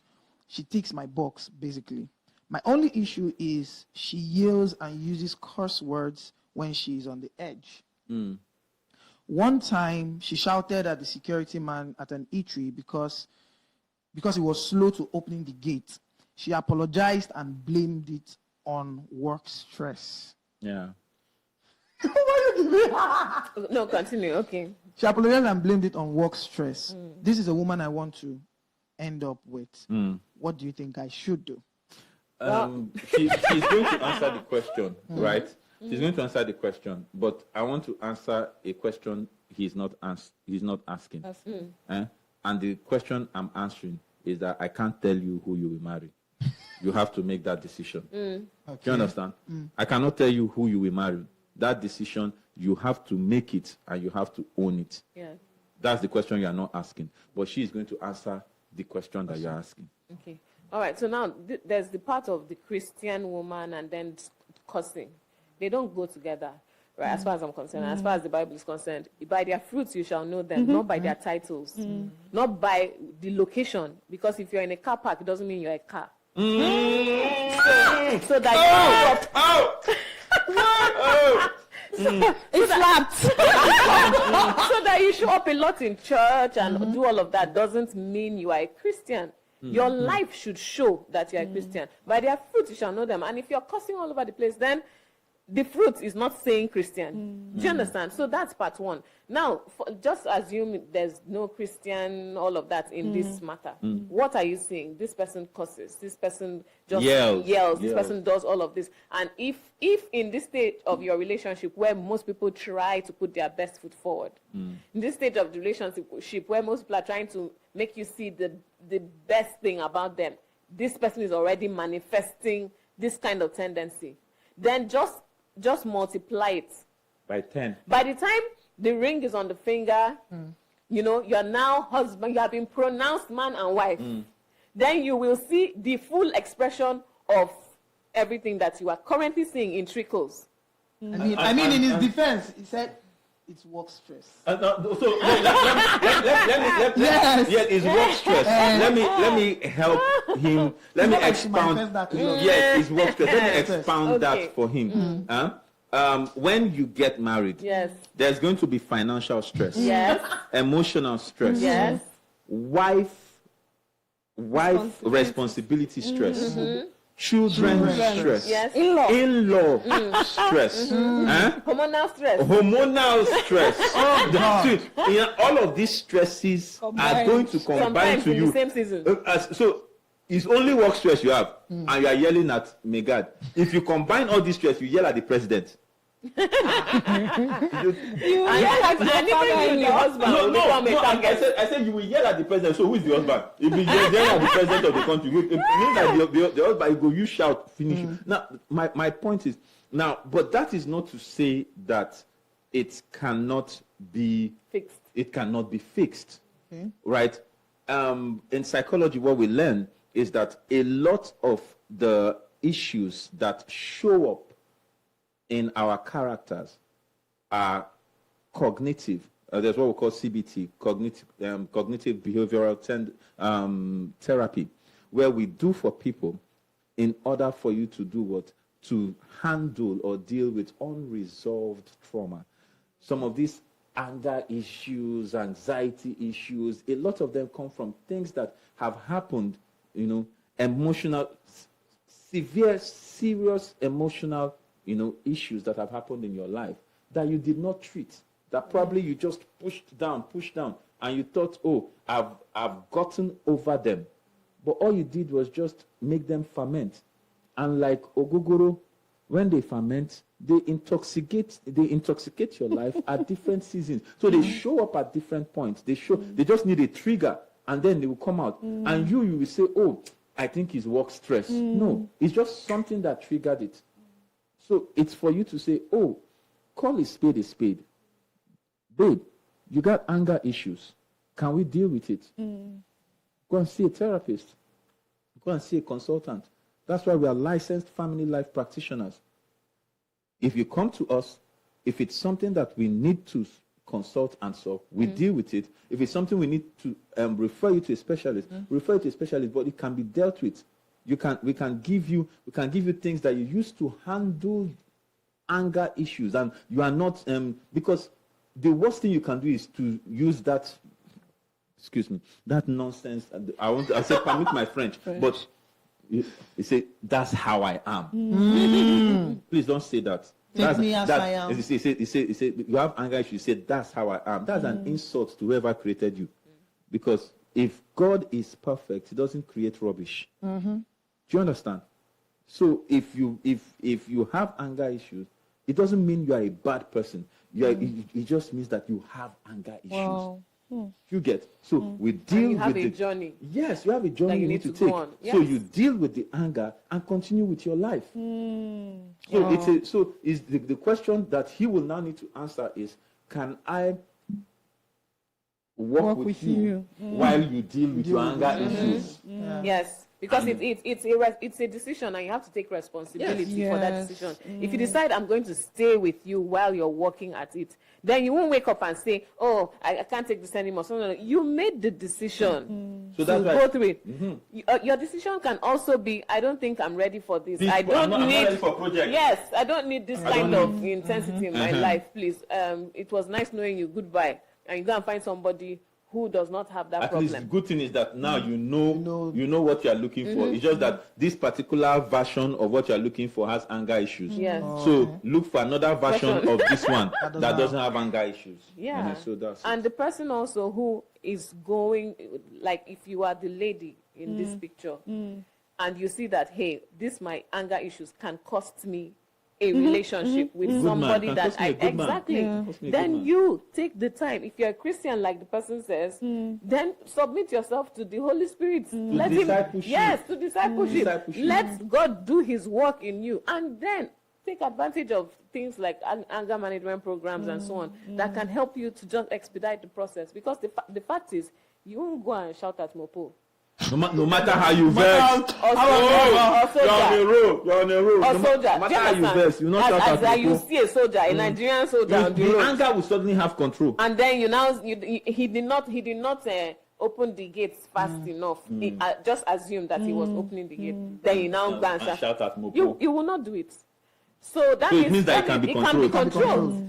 She ticks my box, basically. My only issue is she yells and uses curse words when she's on the edge. One time, she shouted at the security man at an eatery because he was slow to opening the gate. She apologized and blamed it on work stress. Yeah. No, continue. Okay. She apologized and blamed it on work stress. This is a woman I want to end up with. What do you think I should do? She's going to answer the question, right? She's going to answer the question, but I want to answer a question he's not asking. And the question I'm answering is that I can't tell you who you will marry. You have to make that decision. Do you understand? I cannot tell you who you will marry. That decision, you have to make it and you have to own it. Yeah. That's the question you are not asking. But she is going to answer the question that you're asking. Okay. All right. So now there's the part of the Christian woman and then cursing. They don't go together. right? As far as I'm concerned, as far as the Bible is concerned, by their fruits you shall know them, not by their titles, not by the location. Because if you're in a car park, it doesn't mean you're a car. So that It's slapped. so that you show up a lot in church and do all of that doesn't mean you are a Christian. Your life should show that you are a Christian. By their fruit you shall know them. And if you're cursing all over the place, then the fruit is not saying Christian. Do you understand? So that's part one. Now, just assume there's no Christian, all of that in this matter. What are you saying? This person curses. This person just yells. This person does all of this. And if in this stage of your relationship where most people try to put their best foot forward, in this stage of the relationship where most people are trying to make you see the best thing about them, this person is already manifesting this kind of tendency, then just multiply it by 10. By the time the ring is on the finger, you know, you're now husband, you have been pronounced man and wife. Then you will see the full expression of everything that you are currently seeing in trickles. I mean, in his defense, he said it's work stress. So let it's work stress. Let me help him. Let me expound. Yes, it's work stress. Let me expound that for him. When you get married, there's going to be financial stress, emotional stress, wife responsibility stress, children stress, in-law stress, hormonal stress. All of these stresses are going to combine to you. The same season. So it's only work stress you have, and you are yelling at Megad. If you combine all this stress, you yell at the president. I said you will yell at the president. So who is the husband? If you yell at the president of the country, it means that the husband go, you shout, finish. Now, my point is now, but that is not to say that it cannot be fixed. It cannot be fixed, right? In psychology, what we learn is that a lot of the issues that show up in our characters are cognitive. There's what we call CBT, cognitive behavioral therapy, where we do for people in order for you to do what? To handle or deal with unresolved trauma. Some of these anger issues, anxiety issues, a lot of them come from things that have happened, you know, emotional, severe, serious emotional issues that have happened in your life that you did not treat, that probably you just pushed down, and you thought, oh, I've gotten over them. But all you did was just make them ferment. And like ogogoro, when they ferment, they intoxicate your life at different seasons. So they show up at different points. They just need a trigger, and then they will come out. And you will say, oh, I think it's work stress. No, it's just something that triggered it. So it's for you to say, oh, call a spade a spade. Babe, you got anger issues. Can we deal with it? Go and see a therapist. Go and see a consultant. That's why we are licensed family life practitioners. If you come to us, if it's something that we need to consult and solve, we deal with it. If it's something we need to refer you to a specialist, refer you to a specialist, but it can be dealt with. We can give you things that you use to handle anger issues, and you are not because the worst thing you can do is to use that nonsense. I say permit my French, but you say that's how I am. Please don't say that. Take me as I am. You say you have anger issues. You say that's how I am. That's an insult to whoever created you, because if God is perfect, He doesn't create rubbish. Do you understand? So if you have anger issues, it doesn't mean you are a bad person. It just means that you have anger issues. Wow. You get? So we deal you have with a journey. Yes, you have a journey you need to take. Yes. So you deal with the anger and continue with your life. So the question that he will now need to answer is, can I work with you while you deal with your anger issues? Yes. Because it's a decision, and you have to take responsibility for that Yes. decision. If you decide I'm going to stay with you while you're working at it, then you won't wake up and say, "Oh, I can't take this anymore." So no, you made the decision So to that's why- go through it. Your decision can also be, "I don't think I'm ready for this. I I'm don't not need ready for project." Yes, I don't need this kind don't of intensity in my life. Please, it was nice knowing you. Goodbye." And you go and find somebody who does not have that At least the problem. good thing is that now you know what you are looking for. It's just that this particular version of what you are looking for has anger issues. Yes. So look for another version of this one that doesn't have anger issues. Yeah. So that's And the person also who is going, like if you are the lady in this picture, and you see that, hey, this my anger issues can cost me a relationship with Good somebody man. Can that cost me I a good man. exactly. Can cost me a good Then man. you take the time. If you're a Christian, like the person says, then submit yourself to the Holy Spirit. Let him, discipleship. yes, to discipleship. Discipleship. Let God do His work in you, and then take advantage of things like anger management programs and so on that can help you to just expedite the process. Because the fact is, you won't go and shout at Mopo. No matter how you vex. Or You're on soldier. a roll. You're on a roll. Or No soldier. matter Do you how you understand? vex, you not shout As at you people. see a soldier, a Nigerian soldier on the The road, anger will suddenly have control. and then he did not open the gates fast enough. He, just assume that he was opening the gate. Then you now go and And shout at Mopo. You will not do it. So that So it is- means that it can be controlled. controlled.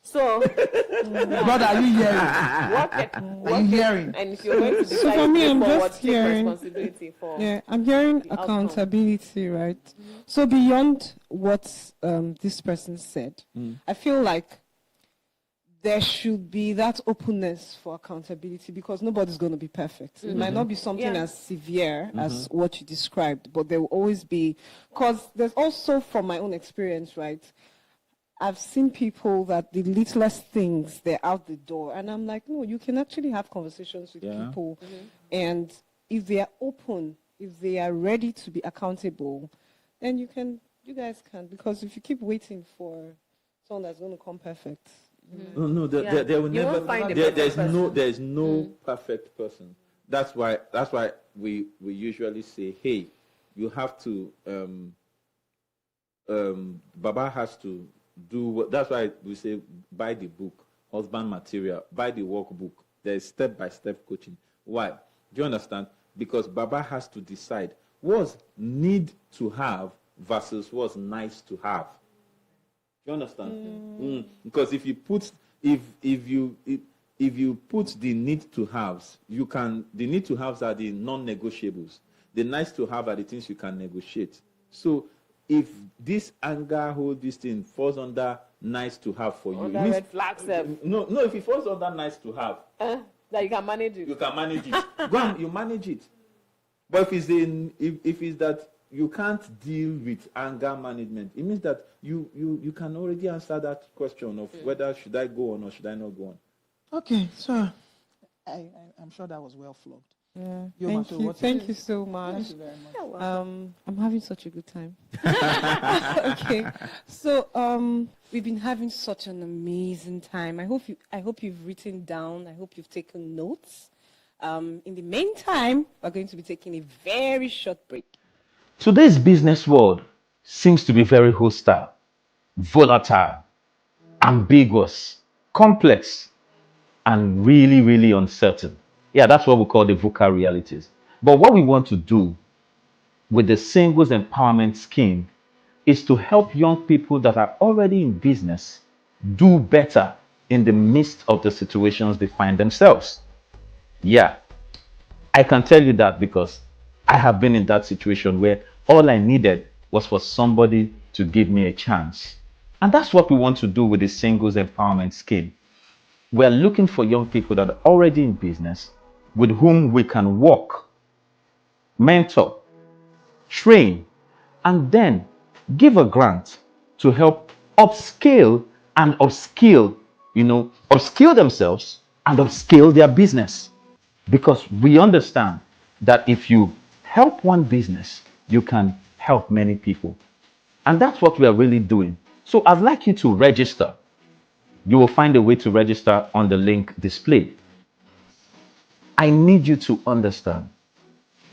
So Brother, are you hearing? work it, hearing? and if you're going to So decide for to me, move I'm forward, just take hearing- responsibility for. Yeah, I'm hearing the outcome. accountability, right? So beyond what this person said, I feel like there should be that openness for accountability because nobody's going to be perfect. It might not be something Yeah. as severe as what you described, but there will always be, because there's also from my own experience, right? I've seen people that the littlest things, they're out the door. And I'm like, no, you can actually have conversations with Yeah. people. And if they are open, if they are ready to be accountable, then you guys can. Because if you keep waiting for someone that's going to come perfect, No, Yeah. there will You never. won't find a There's perfect no. person. There's no perfect person. That's why we usually say, hey, you have to. Baba has to do what. That's why we say buy the book, husband material, buy the workbook. There's step-by-step coaching. Why? Do you understand? Because Baba has to decide what's need to have versus what's nice to have. Do you understand? Because if you put if you put the need to haves, the need to haves are the non-negotiables. The nice to have are the things you can negotiate. So if this anger hold this thing falls under nice to have for you, Under it means- red flags, no, if it falls under nice to have, that you can manage it. you can manage it. Go and you manage it. But if it's that you can't deal with anger management, it means that you can already answer that question of whether should I go on or should I not go on. Okay, so I'm sure that was well flogged. yeah. Yo, Thank Maso, you. what's Thank you so much. Thank you very much. I'm having such a good time. Okay, so we've been having such an amazing time. I hope you've written down. I hope you've taken notes. In the meantime, we're going to be taking a very short break. Today's business world seems to be very hostile, volatile, ambiguous, complex, and really, really uncertain. Yeah, that's what we call the VUCA realities. But what we want to do with the singles empowerment scheme is to help young people that are already in business do better in the midst of the situations they find themselves. Yeah, I can tell you that because I have been in that situation where all I needed was for somebody to give me a chance. And that's what we want to do with the singles empowerment scheme. We're looking for young people that are already in business with whom we can work, mentor, train, and then give a grant to help upscale and upskill themselves and upscale their business. Because we understand that if you help one business, you can help many people. And that's what we are really doing. So I'd like you to register. You will find a way to register on the link displayed. I need you to understand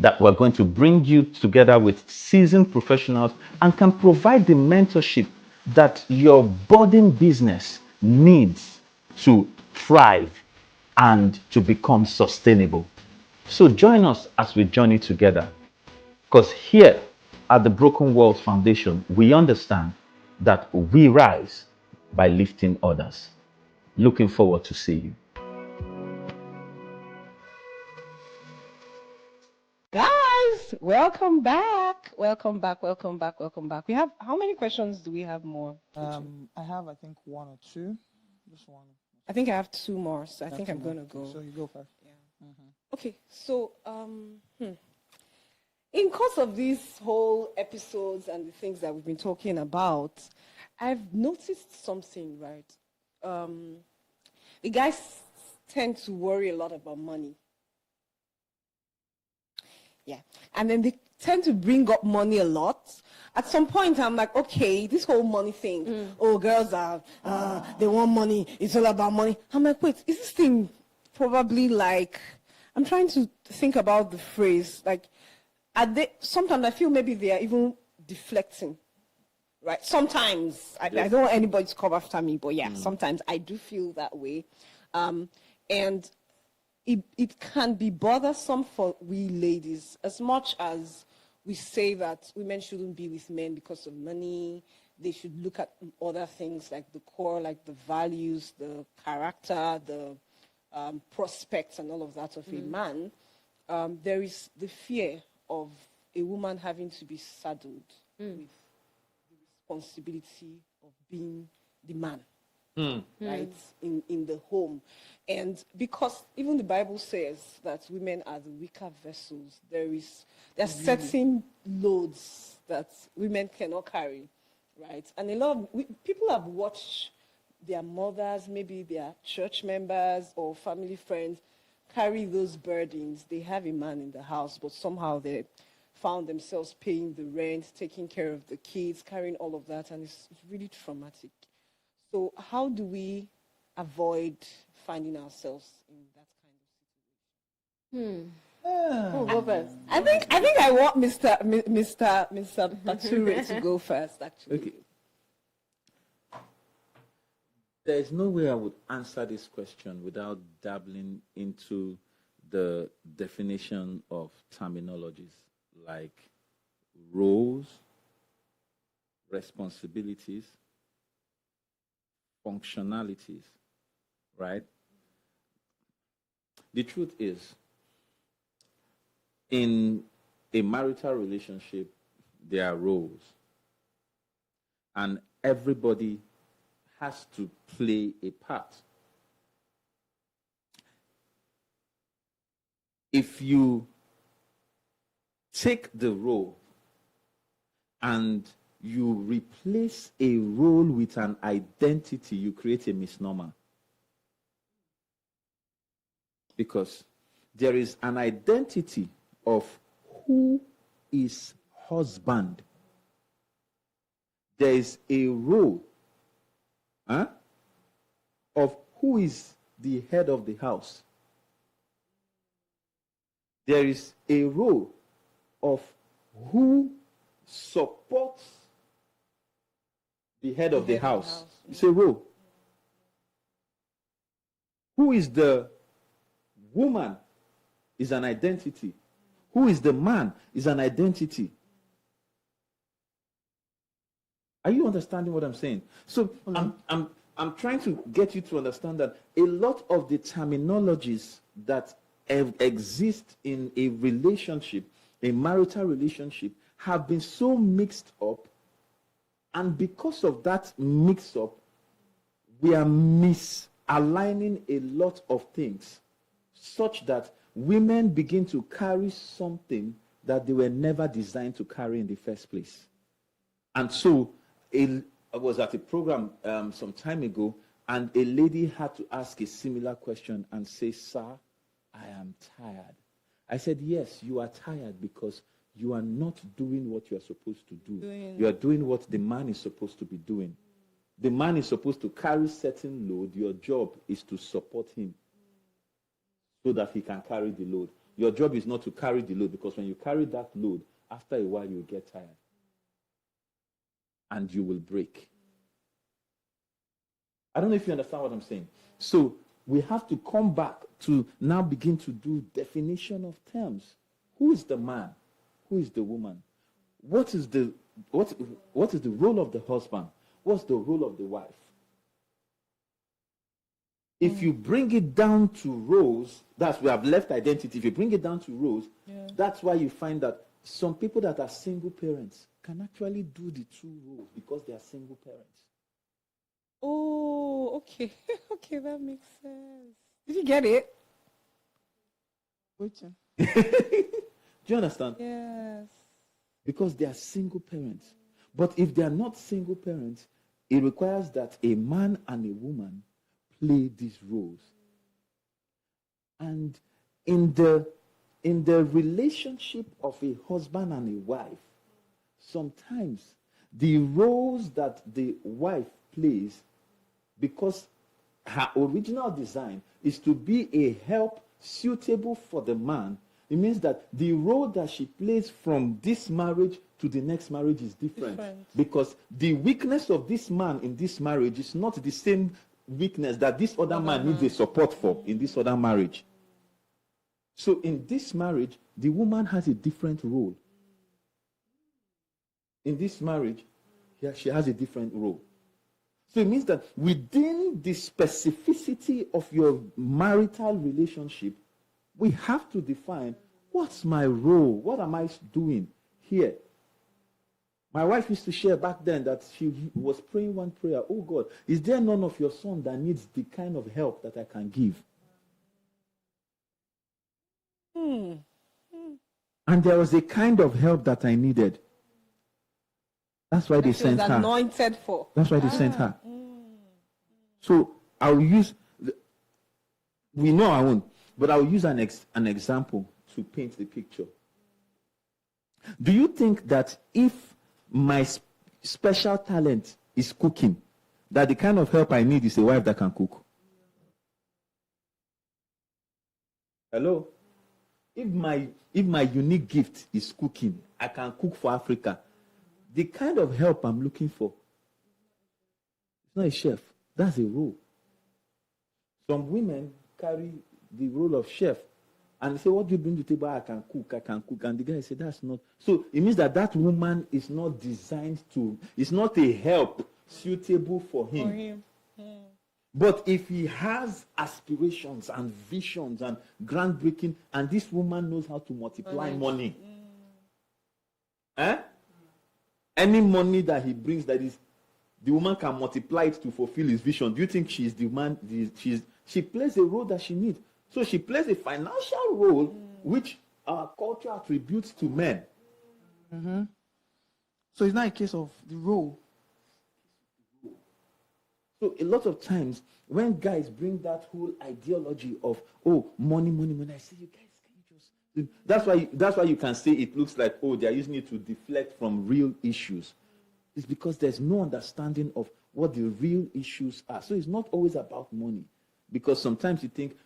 that we're going to bring you together with seasoned professionals and can provide the mentorship that your budding business needs to thrive and to become sustainable. So join us as we journey together, because here at the Broken Walls Foundation, we understand that we rise by lifting others. Looking forward to see you. Guys, welcome back. Welcome back. Welcome back. Welcome back. We have how many questions do we have more? I have, I think, one or two. Just one. I think I have two more, so I You think have I'm two more? gonna go. So you go first. Okay, so in course of these whole episodes and the things that we've been talking about, I've noticed something, right? The guys tend to worry a lot about money. Yeah, and then they tend to bring up money a lot. At some point, I'm like, okay, this whole money thing. Oh, girls are, they want money. It's all about money. I'm like, wait, is this thing probably like? I'm trying to think about the phrase. Like, are they? Sometimes I feel maybe they are even deflecting. Right? Sometimes I don't want anybody to come after me, but yeah, sometimes I do feel that way, and it can be bothersome for we ladies, as much as we say that women shouldn't be with men because of money. They should look at other things like the core, like the values, the character, the prospects, and all of that of a man. There is the fear of a woman having to be saddled with the responsibility of being the man. Right, in the home. And because even the Bible says that women are the weaker vessels, there are certain loads that women cannot carry, right? And a lot of people have watched their mothers, maybe their church members or family friends carry those burdens. They have a man in the house, but somehow they found themselves paying the rent, taking care of the kids, carrying all of that, and it's really traumatic. So how do we avoid finding ourselves in that kind of situation? Who will go first? I think I want Mr. Bature to go first, actually. Okay. There is no way I would answer this question without dabbling into the definition of terminologies like roles, responsibilities, functionalities, right? The truth is, in a marital relationship, there are roles, and everybody has to play a part. If you take the role and you replace a role with an identity, you create a misnomer. Because there is an identity of who is husband. There is a role of who is the head of the house. There is a role of who supports the head of the house. It's a role. Who is the woman is an identity. Who is the man is an identity. Are you understanding what I'm saying? So I'm trying to get you to understand that a lot of the terminologies that exist in a relationship, a marital relationship, have been so mixed up, and because of that mix-up, we are misaligning a lot of things, such that women begin to carry something that they were never designed to carry in the first place. And so I was at a program some time ago, and a lady had to ask a similar question and say, "Sir, I am tired." I said, "Yes, you are tired because you are not doing what you are supposed to do. You are doing what the man is supposed to be doing. The man is supposed to carry certain load. Your job is to support him so that he can carry the load. Your job is not to carry the load, because when you carry that load, after a while you get tired and you will break. I don't know if you understand what I'm saying. So we have to come back to now begin to do definition of terms. Who is the man? Who is the woman? What is the role of the husband? What's the role of the wife? If you bring it down to roles, that's we have left identity. If you bring it down to roles, that's why you find that some people that are single parents can actually do the two roles because they are single parents. Oh, okay. Okay, that makes sense. Did you get it? Which? Do you understand? Yes. Because they are single parents. But if they are not single parents, it requires that a man and a woman play these roles. And in the relationship of a husband and a wife, sometimes the roles that the wife plays, because her original design is to be a help suitable for the man, it means that the role that she plays from this marriage to the next marriage is different. Because the weakness of this man in this marriage is not the same weakness that this other man needs a support for in this other marriage. So in this marriage, the woman has a different role. In this marriage, she has a different role. So it means that within the specificity of your marital relationship, we have to define, what's my role? What am I doing here? My wife used to share back then that she was praying one prayer, oh God, is there none of your son that needs the kind of help that I can give? And there was a kind of help that I needed. That's why they sent her. Anointed for. That's why they sent her. So I'll use, we know I won't, but I'll use an example to paint the picture. Do you think that if my special talent is cooking, that the kind of help I need is a wife that can cook? Hello? If my unique gift is cooking, I can cook for Africa. The kind of help I'm looking for, it's not a chef. That's a role. Some women carry the role of chef and they say, what do you bring to the table? I can cook. And the guy said, that's not. So it means that woman is not designed to, it's not a help suitable for him. But if he has aspirations and visions and groundbreaking, and this woman knows how to multiply money. Any money that he brings, that is, the woman can multiply it to fulfill his vision. Do you think she's the man? She plays a role that she needs. So she plays a financial role which our culture attributes to men. So it's not a case of the role. So a lot of times when guys bring that whole ideology of, oh, money, I say, you guys, can you just... That's why you can say it looks like, oh, they're using it to deflect from real issues. It's because there's no understanding of what the real issues are. So it's not always about money. Because sometimes you think,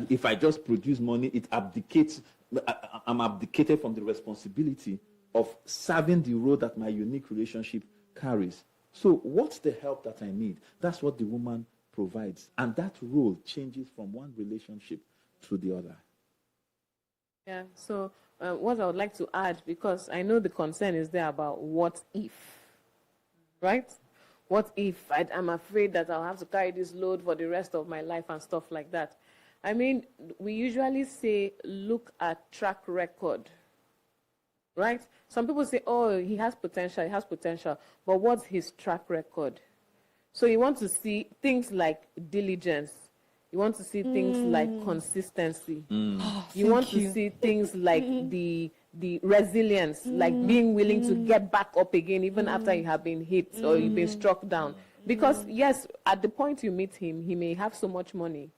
if I just produce money, it abdicates, I'm abdicated from the responsibility of serving the role that my unique relationship carries. So what's the help that I need? That's what the woman provides. And that role changes from one relationship to the other. Yeah, so what I would like to add, because I know the concern is there about what if, right? What if I'm afraid that I'll have to carry this load for the rest of my life and stuff like that? I mean, we usually say, look at track record, right? Some people say, oh, he has potential, but what's his track record? So you want to see things like diligence. You want to see things like consistency. You want to see things like the resilience, like being willing to get back up again even after you have been hit or you've been struck down. Because yes, at the point you meet him, he may have so much money,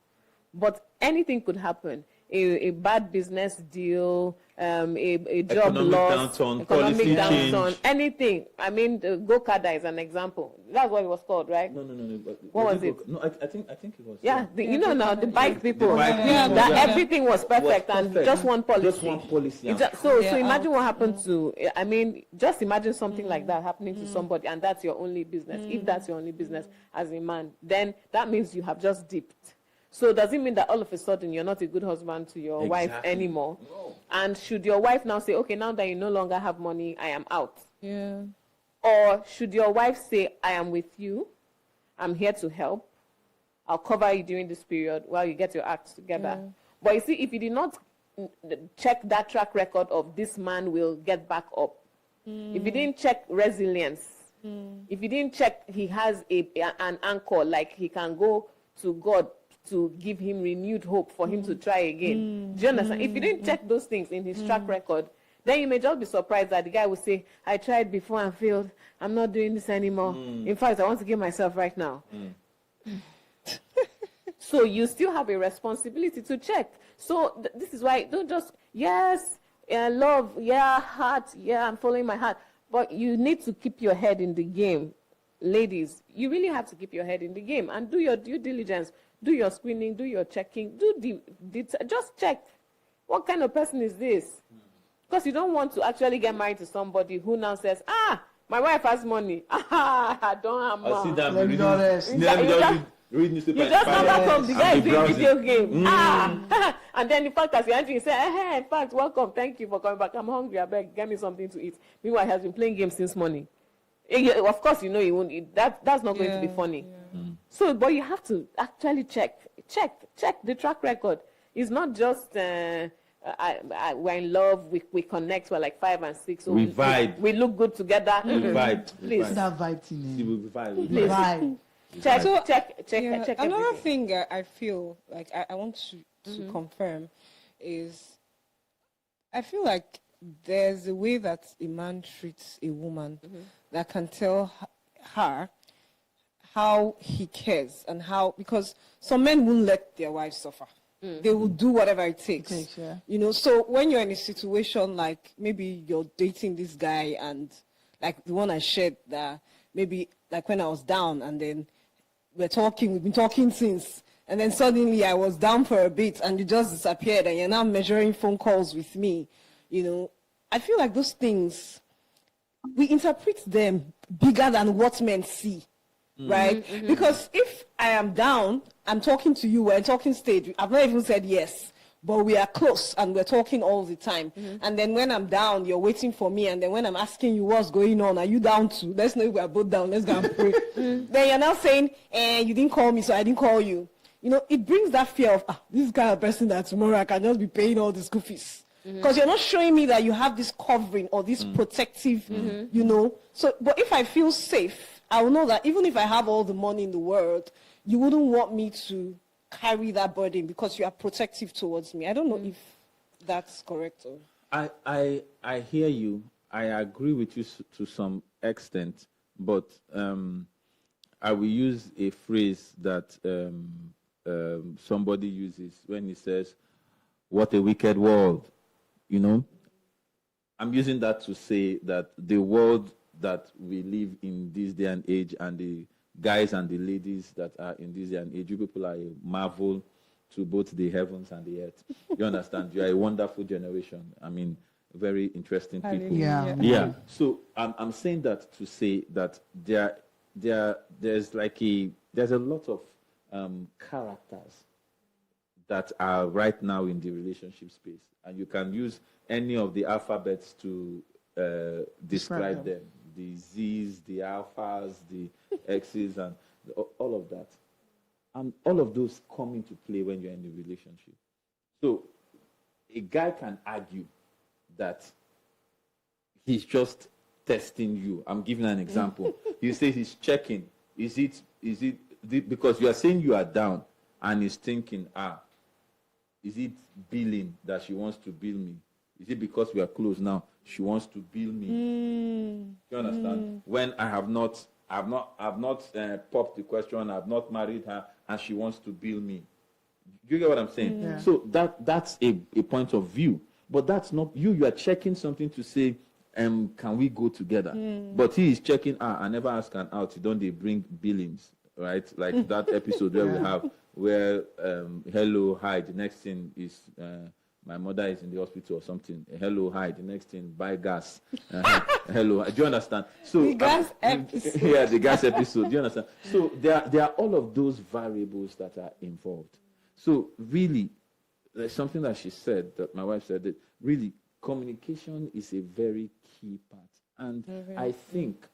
but anything could happen. a bad business deal, a job Economic loss, downturn, economic policy downturn, change. anything. I mean, the Go-Kada is an example. That's what it was called, right? No. But What was it? No, I think it was. Yeah, you know now the bike people, bike that people, yeah. everything was perfect and just one policy. Just one policy. So imagine what happened to. I mean, just imagine something like that happening to somebody, and that's your only business. If that's your only business as a man, then that means you have just dipped. So does it mean that all of a sudden you're not a good husband to your wife anymore? No. And should your wife now say, okay, now that you no longer have money, I am out? Yeah. Or should your wife say, I am with you, I'm here to help, I'll cover you during this period while you get your act together. But you see, if you did not check that track record of this man will get back up, if you didn't check resilience, if you didn't check he has an anchor, like he can go to God to give him renewed hope for him to try again. Do you understand? If you didn't check those things in his track record, then you may just be surprised that the guy will say, I tried before and failed. I'm not doing this anymore. In fact, I want to give myself right now. So you still have a responsibility to check. So this is why don't just, yes, love, yeah, heart, yeah, I'm following my heart. But you need to keep your head in the game. Ladies, you really have to keep your head in the game and do your due diligence. Do your screening, do your checking, just check. What kind of person is this? Because you don't want to actually get married to somebody who now says, my wife has money. I don't have money. I see that. Let me be honest. Read newspaper. You just come back from the guy And be playing video browsing. game. And then in fact, as you're entering, you say, in fact, welcome, thank you for coming back. I'm hungry, I beg, get me something to eat. Meanwhile, he has been playing games since morning. Of course, you know he won't. That's not going to be funny. So, but you have to actually check the track record. It's not just we're in love, we connect, we're like 5 and 6. So We vibe. We look good together. We vibe. Please. That vibe thing. We vibe. Please. Vibe. Check Yeah, another everything. thing I feel like I want to confirm is I feel like there's a way that a man treats a woman that can tell her how he cares and how, because some men won't let their wives suffer. They will do whatever it takes. Yeah. You know, so when you're in a situation like maybe you're dating this guy and like the one I shared that maybe like when I was down and then we've been talking since, and then suddenly I was down for a bit and you just disappeared and you're now measuring phone calls with me, you know, I feel like those things, we interpret them bigger than what men see, right? Because if I am down, I'm talking to you, we're in talking stage, I've not even said yes, but we are close and we're talking all the time. And then when I'm down, you're waiting for me. And then when I'm asking you what's going on, are you down too? Let's know if we're both down. Let's go and pray. Then you're now saying, you didn't call me, so I didn't call you. You know, it brings that fear of, this kind of person that tomorrow I can just be paying all the school fees. Because you're not showing me that you have this covering or this protective, you know. So, but if I feel safe, I will know that even if I have all the money in the world, you wouldn't want me to carry that burden because you are protective towards me. I don't know if that's correct. Or... I hear you. I agree with you to some extent, but I will use a phrase that somebody uses when he says, "What a wicked world," you know. I'm using that to say that the world that we live in this day and age, and the guys and the ladies that are in this day and age, you people are a marvel to both the heavens and the earth. You understand? You are a wonderful generation. I mean, very interesting people. Yeah. So I'm saying that to say that there's a lot of characters that are right now in the relationship space, and you can use any of the alphabets to describe them. The Z's, the alphas, the X's, and all of that. And all of those come into play when you're in a relationship. So a guy can argue that he's just testing you. I'm giving an example. He says he's checking. Is it because you are saying you are down and he's thinking, is it billing that she wants to bill me? Is it because we are close now? She wants to bill me. You understand? When I have not popped the question, I've not married her, and she wants to bill me. you get what I'm saying? Yeah. So that's a point of view. But that's not you. You are checking something to say, can we go together? But he is checking, I never ask an out. Don't they bring billings, right? Like that episode where we have where hello, hi, the next thing is my mother is in the hospital or something. Hello, hi, the next thing, buy gas. Hello, do you understand? So The gas episode. yeah, the gas episode. Do you understand? So there are all of those variables that are involved. So really, there's something that she said, that my wife said, that really communication is a very key part. And I think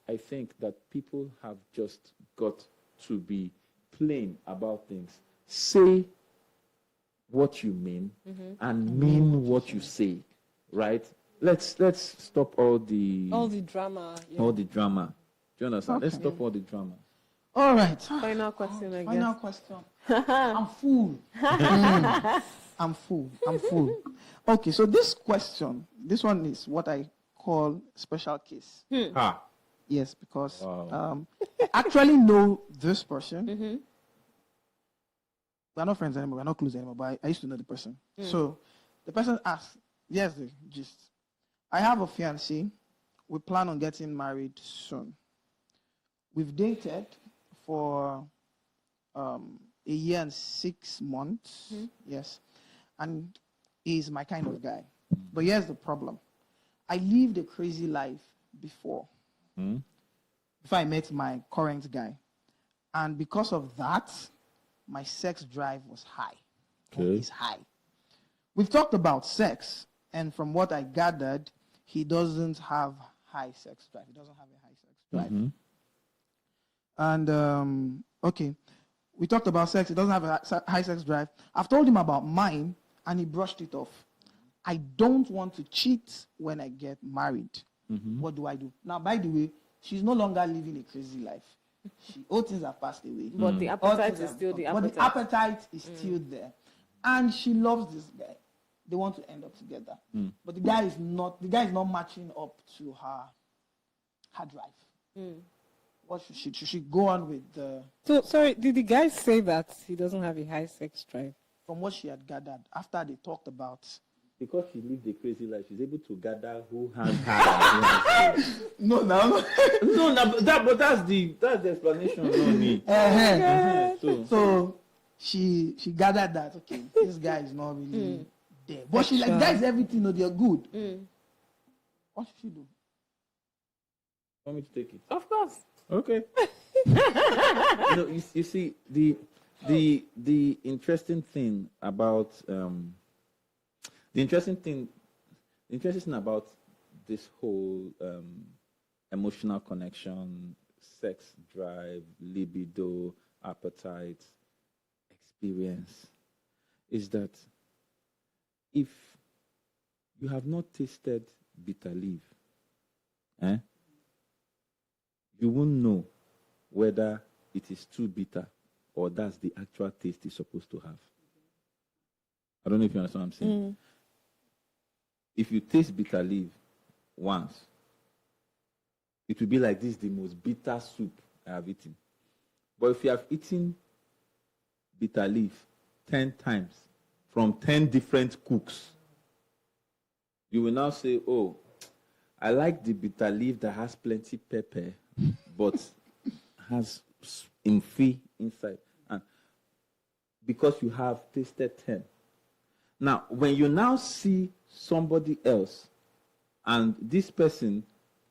that people have just got to be plain about things. Say what you mean and mean what you say, right? Let's stop all the drama. Yeah. all the drama. Do you understand? Okay. Let's stop all the drama. All right. Final question, I Final guess. question. I'm full. I'm full. Okay, so this one is what I call special case. Ha. Yes, because Wow. I actually know this person. We're not friends anymore. We're not close anymore. But I used to know the person. So the person asked, "Yes, the gist. I have a fiancé. We plan on getting married soon. We've dated for a year and 6 months. Yes, and he's my kind of guy. But here's the problem: I lived a crazy life before I met my current guy, and because of that, my sex drive was high. Okay. It's high. We've talked about sex, and from what I gathered, he doesn't have high sex drive. He doesn't have a high sex drive. And okay, we talked about sex. He doesn't have a high sex drive. I've told him about mine, and he brushed it off. I don't want to cheat when I get married. What do I do? Now, by the way, she's no longer living a crazy life. All things have passed away. But the All appetite things is have still gone. the But appetite. the appetite is still there. And she loves this guy. They want to end up together. But the guy is not matching up to her drive. What should she go on with the So sorry, did the guy say that he doesn't have a high sex drive? from what she had gathered after they talked about Because she lived a crazy life, she's able to gather who has her. And no who has but that's the explanation. No need. so she gathered that okay, this guy is not really there. But she's like, guys, everything, no, they're good. What should she do? Want me to take it? Of course. Okay. You see, the interesting thing about the interesting thing about this whole emotional connection, sex drive, libido, appetite, experience, is that if you have not tasted bitter leaf, you won't know whether it is too bitter or that's the actual taste it's supposed to have. I don't know if you understand what I'm saying. If you taste bitter leaf once, it will be like this, the most bitter soup I have eaten. But if you have eaten bitter leaf 10 times from 10 different cooks, you will now say, oh, I like the bitter leaf that has plenty pepper, but has infy inside. And because you have tasted 10. Now, when you now see somebody else, and this person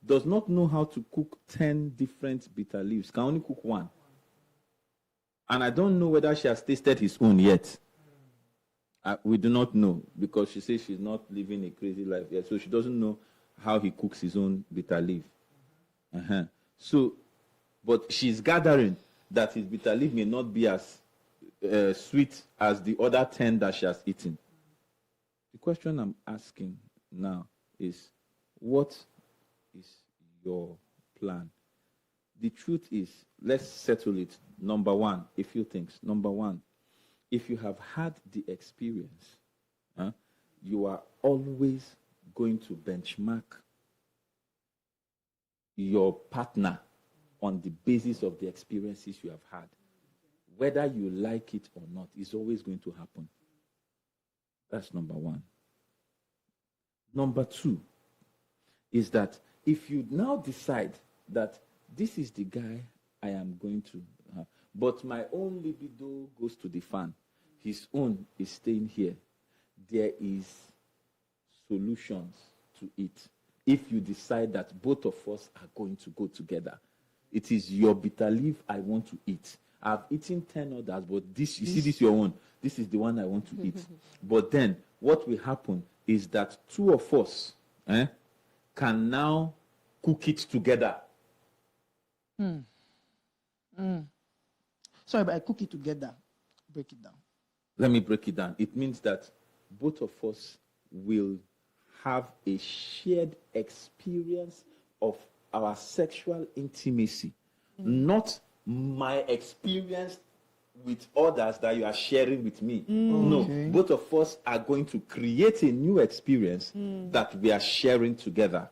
does not know how to cook 10 different bitter leaves, can only cook one. And I don't know whether she has tasted his own yet. We do not know, because she says she's not living a crazy life yet, so she doesn't know how he cooks his own bitter leaf. So, but she's gathering that his bitter leaf may not be as sweet as the other 10 that she has eaten. The question I'm asking now is, what is your plan? The truth is, let's settle it. Number one, a few things. Number one, if you have had the experience, you are always going to benchmark your partner on the basis of the experiences you have had. whether you like it or not, is always going to happen. That's number one. Number two is that if you now decide that this is the guy I am going to have, but my own libido goes to the fan, his own is staying here, there is solutions to it. If you decide that both of us are going to go together, it is your bitter leaf I want to eat. I've eaten 10 others, but this, you see, this is your own. This is the one I want to eat. But then what will happen is that two of us can now cook it together. Sorry, but I cook it together. Break it down. Let me break it down. It means that both of us will have a shared experience of our sexual intimacy, not my experience with others that you are sharing with me. No, both of us are going to create a new experience that we are sharing together.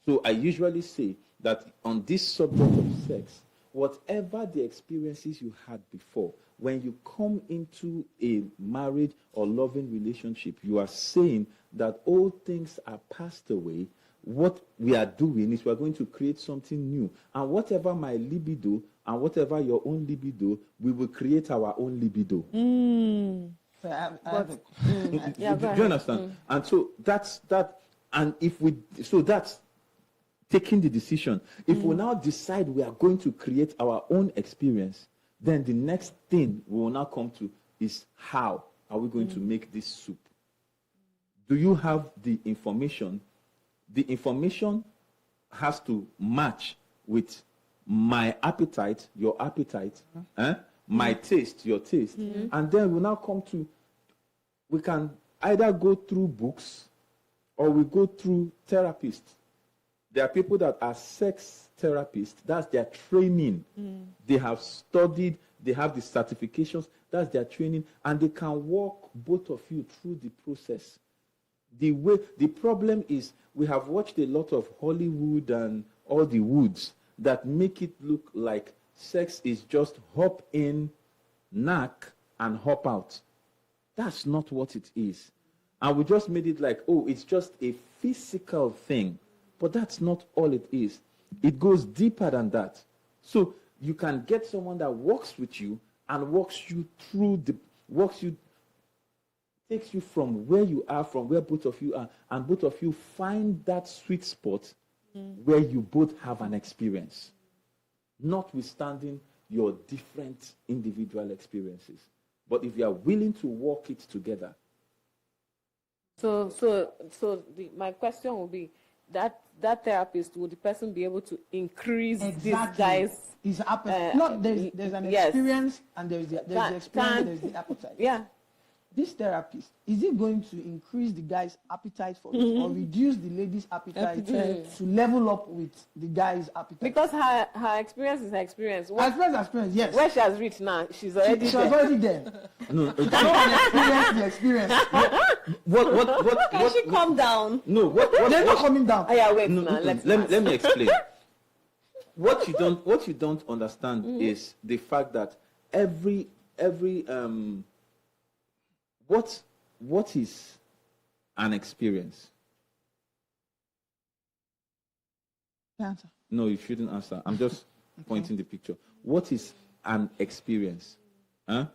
So I usually say that on this subject of sex, whatever the experiences you had before, when you come into a marriage or loving relationship, you are saying that all things are passed away. What we are doing is we are going to create something new. And whatever my libido and whatever your own libido, we will create our own libido. So Yeah, Do go you ahead. understand? And so that's that. And that's taking the decision. If we now decide we are going to create our own experience, then the next thing we will now come to is how are we going to make this soup? Do you have the information? The information has to match with my appetite, your appetite, my taste, your taste. And then we'll now come to, we can either go through books or we go through therapists. There are people that are sex therapists. That's their training. They have studied, they have the certifications. That's their training. And they can walk both of you through the process. The problem is we have watched a lot of Hollywood and all the woods that make it look like sex is just hop in, knack, and hop out. That's not what it is. And we just made it like, oh, it's just a physical thing. But that's not all it is. It goes deeper than that. So you can get someone that works with you and walks you through takes you from where you are, from where both of you are, and both of you find that sweet spot where you both have an experience, notwithstanding your different individual experiences. But if you are willing to walk it together. My question will be, that therapist, would the person be able to increase this guy's His appetite. There's an yes. experience and there's the experience and there's the appetite. Yeah. This therapist, is it going to increase the guy's appetite for it or reduce the lady's appetite to level up with the guy's appetite? Because her experience is her experience. Experience, yes. Where she has reached now, she's already She there. was already there. No, She can experience the experience. Can she calm down? No, They're not coming down. Oh, yeah, wait, No, now, let's let me explain. What you don't understand is the fact that every what is an experience? Answer. No, you shouldn't answer. I'm just pointing the picture. What is an experience? An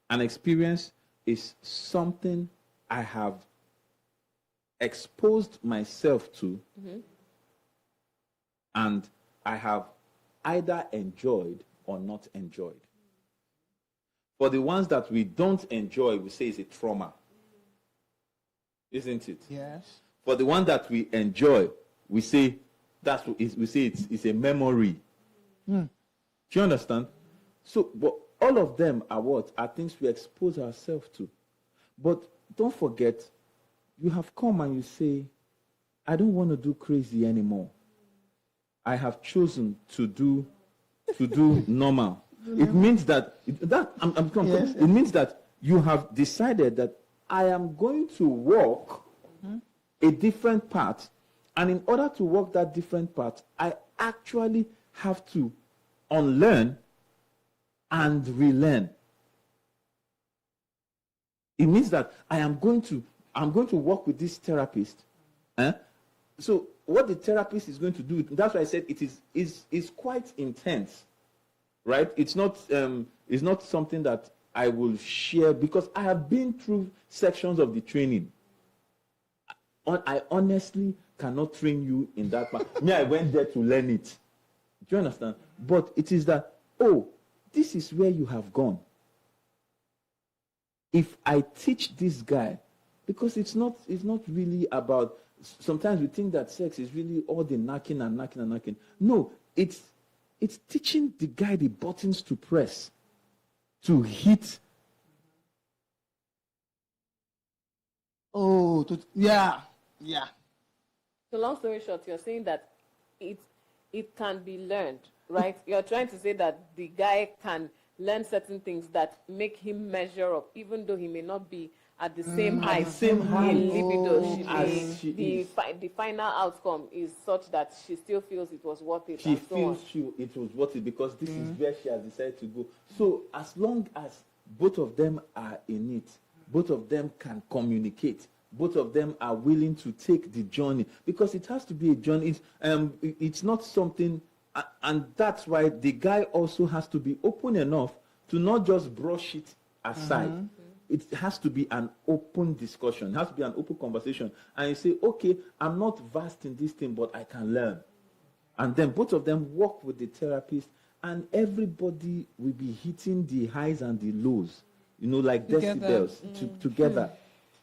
experience is something I have exposed myself to and I have either enjoyed or not enjoyed. For the ones that we don't enjoy, we say it's a trauma. Isn't it? Yes. For the one that we enjoy, we say it's a memory. Do you understand? So, but all of them are what? Are things we expose ourselves to. But don't forget, you have come and you say, I don't want to do crazy anymore. I have chosen to do normal. It means that it means that you have decided that I am going to walk a different path, and in order to walk that different path, I actually have to unlearn and relearn. It means that I'm going to work with this therapist. So what the therapist is going to do, that's why I said it is quite intense, right? It's not something that I will share because I have been through sections of the training. I honestly cannot train you in that part. Me, I went there to learn it. Do you understand? But it is that, this is where you have gone. If I teach this guy, because it's not really about, sometimes we think that sex is really all the knocking and knocking and knocking. No, it's teaching the guy the buttons to press, to hit. Yeah. So long story short, you're saying that it can be learned, right? You're trying to say that the guy can learn certain things that make him measure up, even though he may not be at the same height. In libido, the final outcome is such that she still feels it was worth it. She feels it was worth it because this is where she has decided to go. So as long as both of them are in it, both of them can communicate, both of them are willing to take the journey, because it has to be a journey. It's not something, and that's why the guy also has to be open enough to not just brush it aside. It has to be an open discussion. It has to be an open conversation. And you say, okay, I'm not vast in this thing, but I can learn. And then both of them work with the therapist, and everybody will be hitting the highs and the lows, like decibels together.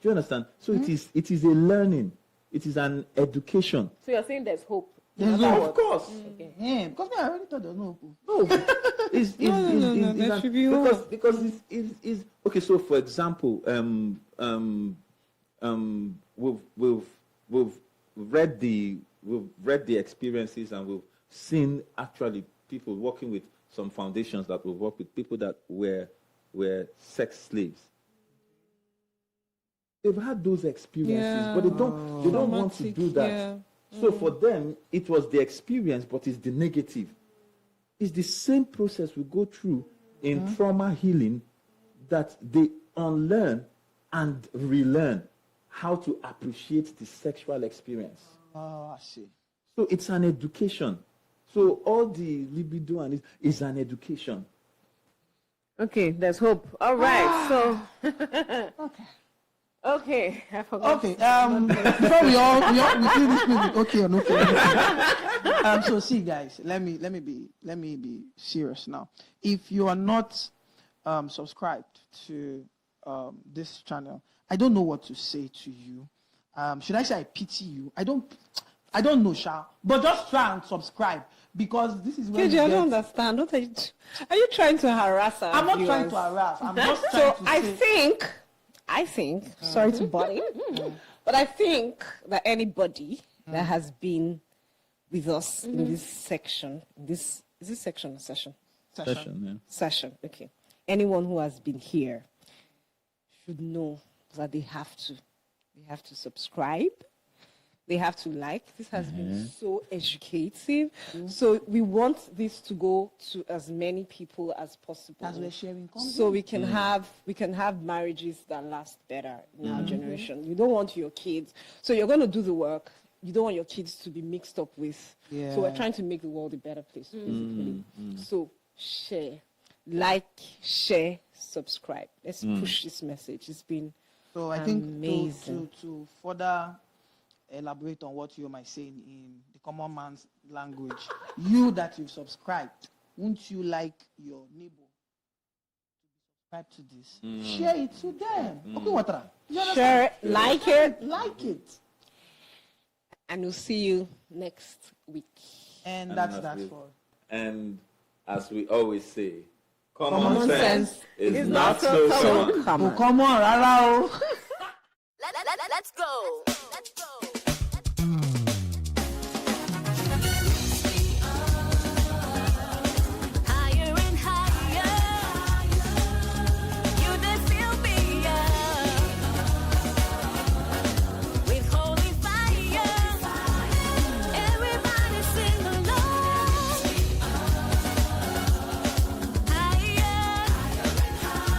Do you understand? So it is a learning. It is an education. So you're saying there's hope? Of course. Yeah, because I already thought there was no hope. No, there should be hope. Because it's okay. So, for example, we've read the experiences, and we've seen actually people working with some foundations that will work with people that were sex slaves. They've had those experiences, but they don't want to do that. Yeah. So for them, it was the experience, but it's the negative. It's the same process we go through in trauma healing, that they unlearn and relearn how to appreciate the sexual experience. Oh, I see. So it's an education. So all the libido and is an education. Okay, there's hope. All right, so Okay. okay, I forgot. Okay. Before we see this movie. Okay or no okay. So see, guys, let me be serious now. If you are not subscribed to this channel, I don't know what to say to you. Should I say I pity you? I don't know, Sha. But just try and subscribe, because this is where KJ, I don't understand. What are you trying to harass us? I'm not trying to harass. I'm just trying So to I think, sorry to butt in, but I think that anybody that has been with us in this section, is this section or session? Session, okay. Anyone who has been here should know that they have to subscribe. They have to like. This has been so educative. So we want this to go to as many people as possible. As we're sharing content. So we can have marriages that last better in our generation. You don't want your kids. So you're going to do the work. You don't want your kids to be mixed up with. Yeah. So we're trying to make the world a better place, basically. So share, like, share, subscribe. Let's push this message. It's been So I think amazing. to further elaborate on what you might say in the common man's language, you that you've subscribed, won't you like your neighbor to be subscribed to this? Share it to them. Okay, Watara. You understand? share it, like it, Like it. and we'll see you next week. And that's that's it. for. And as we always say, Common sense is not so common. Come on. Come on, Rara. Let's go.